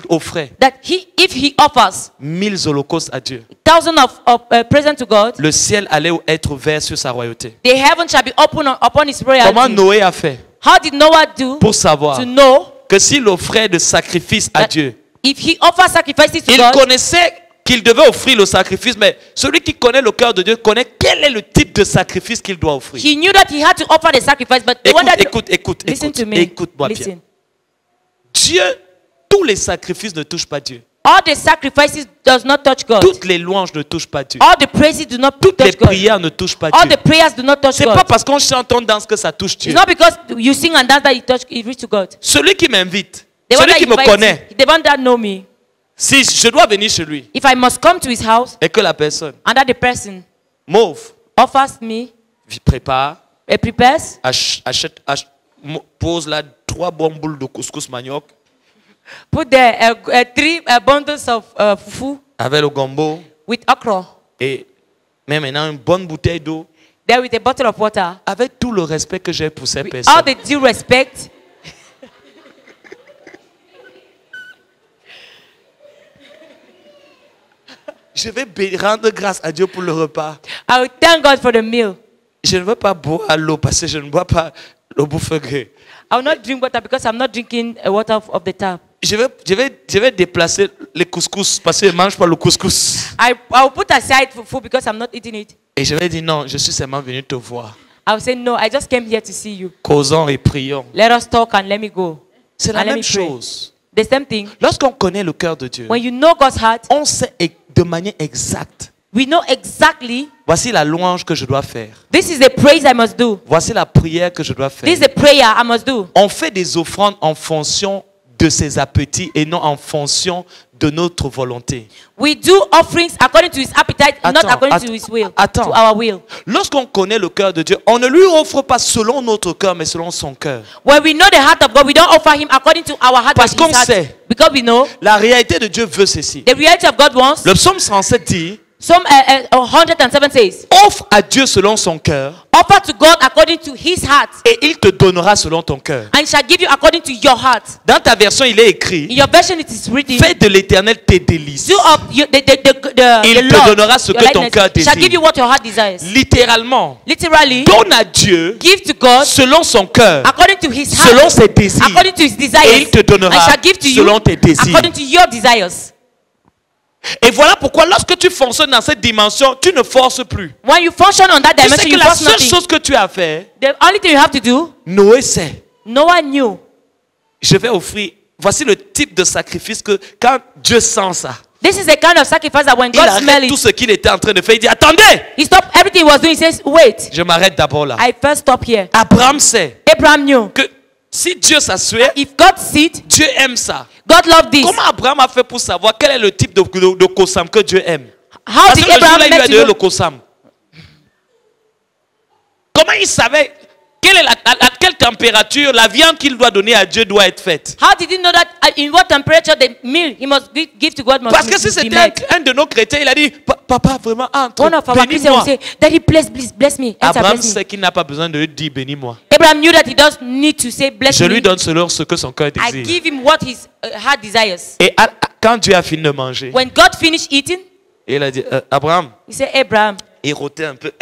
offrait that if he offers 1000 holocaustes à Dieu, thousands of presents to God, le ciel allait être ouvert sur sa royauté? the heaven shall be open upon his Comment royalty? Noé a fait How did Noah do pour savoir to know que s'il offrait de sacrifices à that Dieu, if he offers sacrifices to il God, connaissait qu'il devait offrir le sacrifice, mais celui qui connaît le cœur de Dieu connaît quel est le type de sacrifice qu'il doit offrir. he knew that he had to offer the sacrifice, but the one that listen to me, écoute-moi bien. listen. Dieu, tous les sacrifices ne touchent pas Dieu. All the sacrifices does not touch God. Toutes les louanges ne touchent pas Dieu. All the praises do not Toutes les touch God. prières ne touchent pas All Dieu. the prayers do not touch C'est God. pas parce qu'on chante, on danse que ça touche Dieu. It's not because you sing and dance that it reach to God. Celui qui m'invite, The one celui that qui me invites connaît, me, the one that know me, si je dois venir chez lui if I must come to his house et que la personne and that the person m'offre, offers me, prépare, prepares, pose là 3 bonnes boules de couscous manioc put there 3 bundles of fufu avec le gombo with okra, et même maintenant une bonne bouteille d'eau, there with a bottle of water, avec tout le respect que j'ai pour ces with personnes. all the due respect. Je vais rendre grâce à Dieu pour le repas. I will thank God for the meal. Je ne veux pas boire l'eau parce que je ne bois pas l'eau bouffegrée. I will not drink water because I'm not drinking water of the tap. Je vais déplacer les couscous parce que je ne mange pas le couscous. I will put aside food because I'm not eating it. Et je vais dire non, je suis seulement venu te voir. I will say no, I just came here to see you. Causons et prions. Let us talk and let me go. C'est la And let même me pray. chose. The same thing. Lorsqu'on connaît le cœur de Dieu, When you know God's heart, on sait de manière exacte. we know exactly Voici la louange que je dois faire. this is the praise I must do. Voici la prière que je dois faire. This is the prayer I must do. On fait des offrandes en fonction de ses appétits et non en fonction de notre volonté. We do offerings according to his appetite, not according to his will, to our will. Lorsqu'on connaît le cœur de Dieu, on ne lui offre pas selon notre cœur, mais selon son cœur. When we know the heart of God, we don't offer him according to our heart, Parce but his qu'on heart. sait. Because we know La réalité de Dieu veut ceci. the reality of God wants. Le psaume 107 dit, Psalm 107 says, offre à Dieu selon son cœur offer to God according to his heart, et il te donnera selon ton cœur. and he shall give you according to your heart. Dans ta version, il est In écrit, your version, it is written, fais de l'Éternel tes délices. do up Il the te Lord, donnera ce your que ton lightness. cœur He shall désire. give you what your heart desires. Littéralement, Literally, donne à Dieu give to God selon son cœur, according to his heart, selon ses désirs, according to his et desires, il te donnera and shall give to you selon tes désirs. according to your desires. Et voilà pourquoi lorsque tu fonctionnes dans cette dimension, tu ne forces plus. When you function on that Tu sais dimension, que you la force seule nothing. chose que tu as fait, The only thing you have to do, Noé sait, no one knew je vais offrir. Voici le type de sacrifice que quand Dieu sent ça, This is the kind of sacrifice that when il God smells arrête tout it, ce qu'il était en train de faire. Il dit, attendez, he stopped everything he was doing. He says, wait, je m'arrête d'abord là. I first stop here. Abraham sait Abraham knew. que si Dieu s'assoit, If God sees it, Dieu aime ça. God loved this. Comment Abraham a fait pour savoir quel est le type de kosam que Dieu aime? How Parce did que le jour-là, Abraham il lui a let donné you le know? kosam. Comment il savait quelle est à quelle température la viande qu'il doit donner à Dieu doit être faite? How did he know that in what temperature the meal he must give to God must Parce que si be c'était made? un de nos chrétiens, il a dit, papa, vraiment, entre, One of our Christians will bénis-moi. say, Daddy, bless me. Enter, Abraham bless me. sait qu'il n'a pas besoin de lui dire, bénis-moi. Abraham knew that he doesn't need to say, bless Je lui me. donne selon ce que son cœur I désire. give him what his heart desires. Et quand Dieu a fini de manger, When God finished eating, il a dit, Abraham, he said, Abraham, il rotait un peu.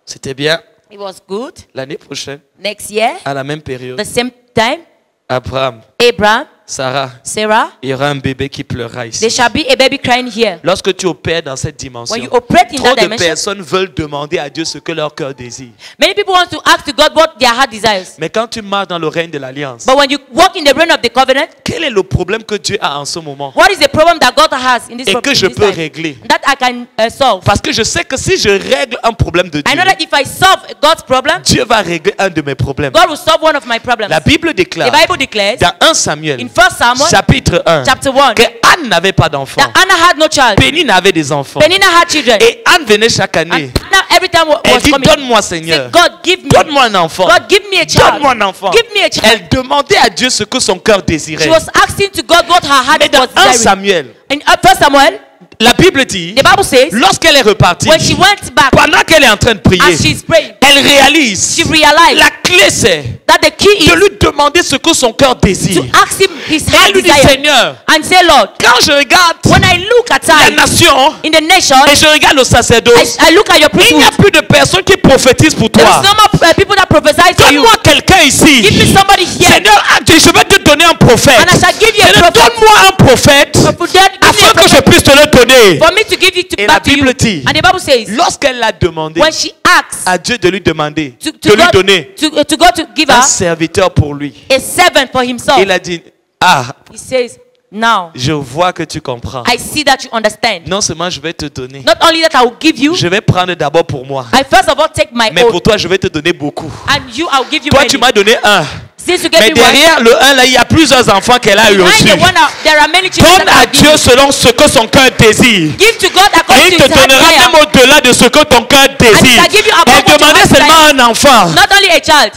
C'était bien. it was good. L'année prochaine, Next year, à la même période, the same time, Abraham, Abraham, Sarah, Sarah, il y aura un bébé qui pleurera there ici. shall be a baby crying here. Lorsque tu opères dans cette dimension, When you operate in trop that de dimension, personnes veulent demander à Dieu ce que leur cœur désire. many people want to ask to God what their heart desires. Mais quand tu marches dans le règne de l'alliance, But when you walk in the realm of the covenant, quel est le problème que Dieu a en ce moment what is the problem that God has in this et problem? que je peux régler? That I can solve. Parce que je sais que si je règle un problème de I Dieu, know that if I solve God's problem, Dieu va régler un de mes problèmes. God will solve one of my problems. La Bible déclare The Bible declares dans 1 Samuel, in 1 Samuel chapitre 1, chapter 1 que Anne n'avait pas d'enfant. that Anna had no child. Pénine avait des enfants. Penina had children. Et Anne venait chaque année. And Anna every time Elle was dit, coming. donne-moi Say, Seigneur. God, give me. Donne-moi un enfant. God, give me a child. Donne-moi un enfant. Give me a child. Elle demandait à Dieu ce que son cœur désirait. She was asking to God what her heart Mais dans was 1 desiring. Samuel, In 1 Samuel, la Bible dit, the Bible says, lorsqu'elle est repartie, when she went back, pendant qu'elle est en train de prier, as she's praying, elle réalise, she realized la clé c'est that the key de is lui demander ce que son cœur désire. to ask him his Et elle heart lui dit, desire Seigneur, and say, Lord, quand je regarde when I look at la time nation in the nation, et je regarde le sacerdoce, I look at your il n'y a priesthood. plus de personnes qui prophétisent pour There toi. is no more people that prophesy to you. Donne-moi quelqu'un ici. Give me somebody here, Seigneur, je vais te donner un prophète. and I shall give you a Seigneur, prophet. donne-moi un prophète Give me afin a que je prophet puisse te le donner. for me to give it Et la back to you. Bible dit, And the Bible says, lorsqu'elle l'a demandé when she asks à Dieu de lui demander, to de lui God, donner to God to give un her serviteur pour lui, a servant for himself, il a dit, ah, he says, now je vois que tu comprends. I see that you understand. Non seulement je vais te donner, Not only that I will give you, je vais prendre d'abord pour moi. I first of all take my Mais own, pour toi, je vais te donner beaucoup. and you I'll give you Toi, many. tu m'as donné un. Since you gave Mais me one, derrière le un, là, il y a plusieurs enfants qu'elle a eu behind aussi. the one there are many children Donne that à I'll give Dieu you. selon ce que son cœur désire. Give to God Et according il to te his heart donnera même desire. au-delà de ce que ton cœur désire. shall give you above Elle what your demandait heart seulement un enfant. Not only a child.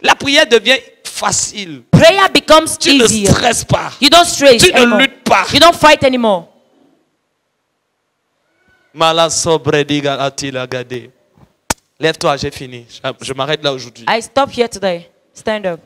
La prière devient facile. Prayer becomes Tu ne easier. stresses pas. You don't stress Tu ne anymore. luttes pas. You don't fight anymore. Lève-toi, j'ai fini. Je m'arrête là aujourd'hui. I stop here today. Stand up.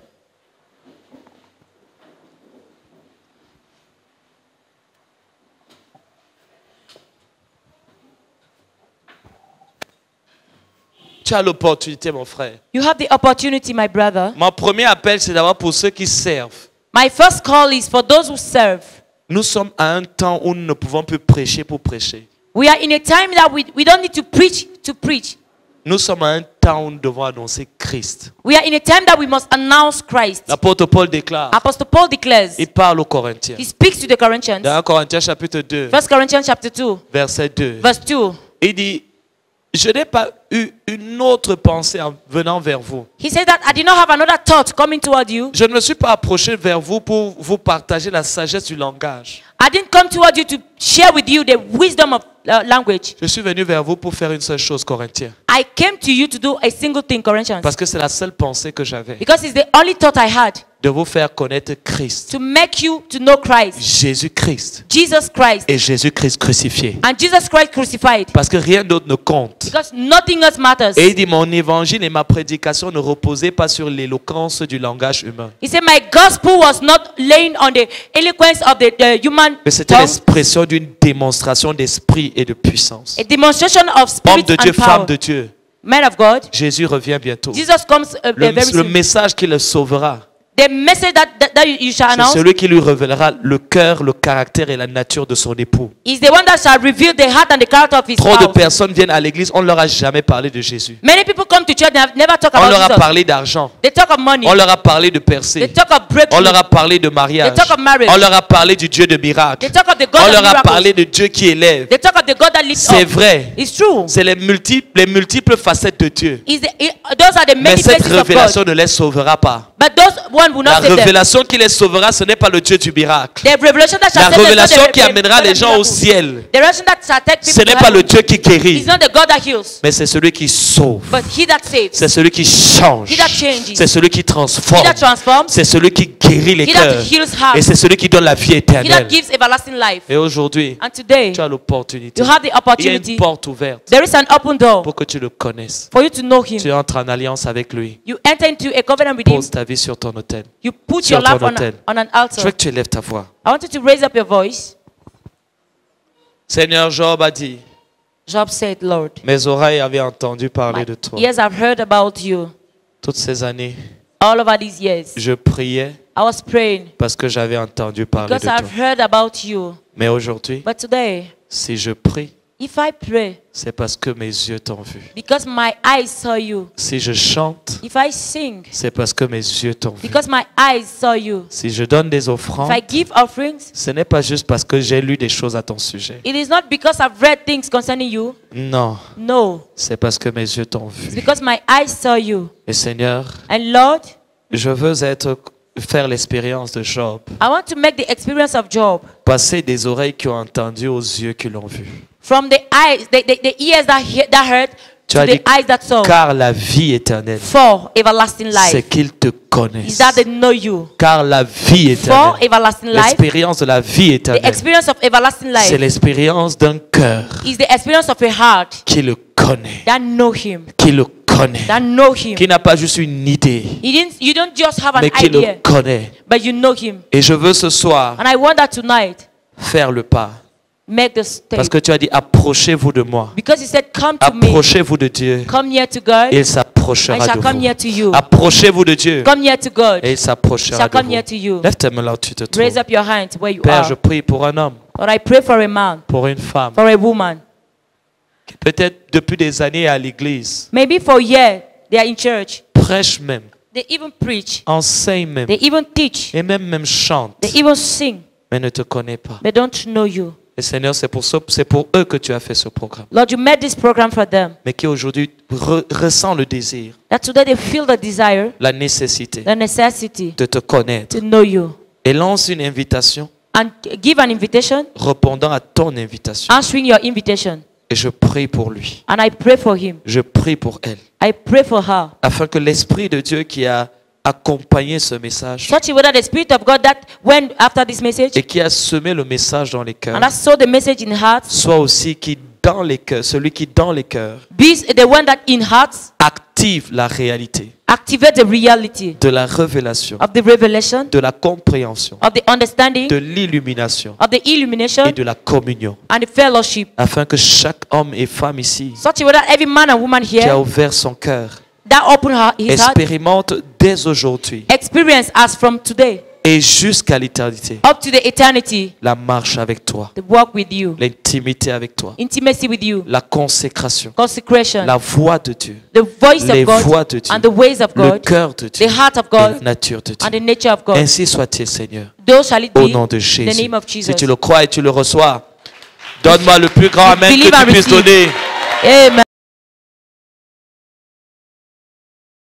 Tu as l'opportunité, mon frère. You have the opportunity, my brother. Mon premier appel, c'est d'abord pour ceux qui servent. My first call is for those who serve. Nous sommes à un temps où nous ne pouvons plus prêcher pour prêcher. We are in a time that we don't need to preach. Nous sommes à un temps où nous devons annoncer Christ. We are in a time that we must announce Christ. L'apôtre Paul déclare, Apostle Paul declares, il parle aux Corinthiens. he speaks to the Corinthians. Dans 1 Corinthiens chapitre 2, 1 Corinthians chapter 2, verset 2. verse 2. Il dit, je n'ai pas eu une autre pensée en venant vers vous. He said that I did not have another thought coming toward you. Je ne me suis pas approché vers vous pour vous partager la sagesse du langage. I didn't come toward you to share with you the wisdom of language. Je suis venu vers vous pour faire une seule chose, Corinthiens. I came to you to do a single thing, Corinthians. Parce que c'est la seule pensée que j'avais. Because it's the only thought I had De vous faire connaître Christ. to make you to know Christ, Jésus-Christ. Jesus Christ, Et Jésus-Christ crucifié. and Jesus Christ crucified. Parce que rien d'autre ne compte. Because nothing else matters. Et il dit, mon évangile et ma prédication ne reposaient pas sur l'éloquence du langage humain. He said, my gospel was not laying on the eloquence of the human Mais c'était tongue, l'expression d'une démonstration d'esprit et de puissance. a demonstration of Homme spirit de Dieu, and power. femme de Dieu. Man of God, Jésus revient bientôt. Jesus comes very Le soon. message qui le sauvera, The message that you shall C'est announce celui qui lui révélera le cœur, le caractère et la nature de son époux. is the one that shall reveal the heart and the character of his Trop de spouse. personnes viennent à l'église, on ne leur a jamais parlé de Jésus. Many people come to church, they have never talked On about leur a Jesus. parlé d'argent. They talk of money. On leur a parlé de They percée. talk of On breakthrough. leur a parlé de mariage. They talk of marriage. On leur a parlé du Dieu de miracles. They talk of the God On of leur a miracles. parlé de Dieu qui élève. They talk of the God that lifts C'est up. vrai. It's true. C'est les multiples facettes de Dieu. Those are the Mais many cette faces of révélation God. ne les sauvera pas. But those one will La not save them. révélation qui les sauvera, ce n'est pas le Dieu du miracle. The revelation that shall La save them is not révélation the qui amènera les gens au ciel, The revelation that shall take ce people n'est to pas le heaven Dieu qui guérit, is not the God that heals, mais c'est celui qui sauve. but He that saves. C'est celui qui change. He that changes. C'est celui qui He transforme. that transforms. C'est celui qui guérit les He that cœurs. heals hearts. Et c'est celui qui donne la vie He that éternelle. gives everlasting life. Et aujourd'hui, And today, tu as l'opportunité. you have the Il y a opportunity. une porte ouverte There is an open door pour que tu le connaisses. for you to know Him. Tu entres en alliance avec lui. You enter into a covenant with Him. Pose ta vie sur ton autel. You put sur your life ton autel. on an Je altar. veux que tu élèves ta voix. I want you to raise up your voice. Seigneur, Job a dit, Job said, Lord, mes oreilles avaient entendu parler my de toi. ears have heard about you Toutes ces années, all over these years. je priais I was praying parce que j'avais entendu parler because de toi. I've heard about you. Mais aujourd'hui, But today, si je prie, if I pray c'est parce que mes yeux t'ont vu. because my eyes saw you, Si je chante, if I sing c'est parce que mes yeux t'ont vu. because my eyes saw you, Si je donne des if offrandes, I give offerings, ce n'est pas juste parce que j'ai lu des choses à ton sujet. it is not because I've read things concerning you. Non, No, c'est parce que mes yeux t'ont it's vu. because my eyes saw you. Et Seigneur, And Lord, je veux faire l'expérience de Job. I want to make the experience of Job Passer des oreilles qui ont entendu aux yeux qui l'ont vu. from the eyes, the ears that heard Tu to as dit, the eyes that saw car la vie éternelle, for everlasting c'est life. qu'ils te Is connaissent. that they know you Car la vie for éternelle, everlasting life. l'expérience de la vie The éternelle, experience of everlasting c'est life l'expérience d'un cœur is the experience of a heart qui le connaît, that know Him, qui le connaît, that know Him. qui n'a pas juste une idée, You don't just have an mais qui idea, le connaît. but you know Him. Et je veux ce soir And I want that tonight, faire le pas. make the step. Parce que tu as dit, approchez-vous de moi. Because He said, come to me, Approchez-vous de Dieu. come near to God, Et il I s'approchera shall de come near vous. to you. Approchez-vous de Dieu. Come near to God, Et il s'approchera shall de come near to vous. you. Lève tes mains là où tu te trouves. Raise up your hands where you Père, je are. prie pour un homme, Lord, I pray for a man, pour une femme, for a woman. qui peut-être depuis des années est à l'église, Maybe for years they are in church. prêche même, They even preach. enseigne même, They even teach. et même chante, They even sing. mais ne te connaît pas. They don't know you. Et Seigneur, c'est pour eux que tu as fait ce programme. Lord, you made this program for them. Mais qui aujourd'hui ressent le désir, That today they feel the desire, la nécessité the necessity de te connaître. to know you. Et lance une invitation, And give an invitation, répondant à ton invitation. answering your invitation. Et je prie pour lui. And I pray for him. Je prie pour elle. I pray for her. Afin que l'Esprit de Dieu qui a accompagné ce message Such a way that the Spirit of God that went after this message et qui a semé le message dans les cœurs, and that saw the message in hearts, soit aussi qui dans les cœurs, celui qui dans les cœurs be the one that in hearts active la réalité activate the reality de la révélation, of the revelation, de la compréhension, of the understanding, de l'illumination of the illumination, et de la communion, and the fellowship. afin que chaque homme et femme ici Such a way that every man and woman qui a here ouvert son cœur that open his heart expérimente dès aujourd'hui experience as from today et jusqu'à l'éternité up to the eternity la marche avec toi, to walk with you, l'intimité avec toi, intimacy with you, la consécration, consecration, la voix de Dieu, the voice les of God voix de Dieu, and the ways of le God, cœur de Dieu the heart of et la God nature de and Dieu. the nature of God. Ainsi soit-il, Seigneur, Those shall it au be nom de in the Jésus. name of Si Jesus. tu le crois et tu le reçois, donne-moi le plus grand amen Believe que and tu puisses receive. donner. Amen.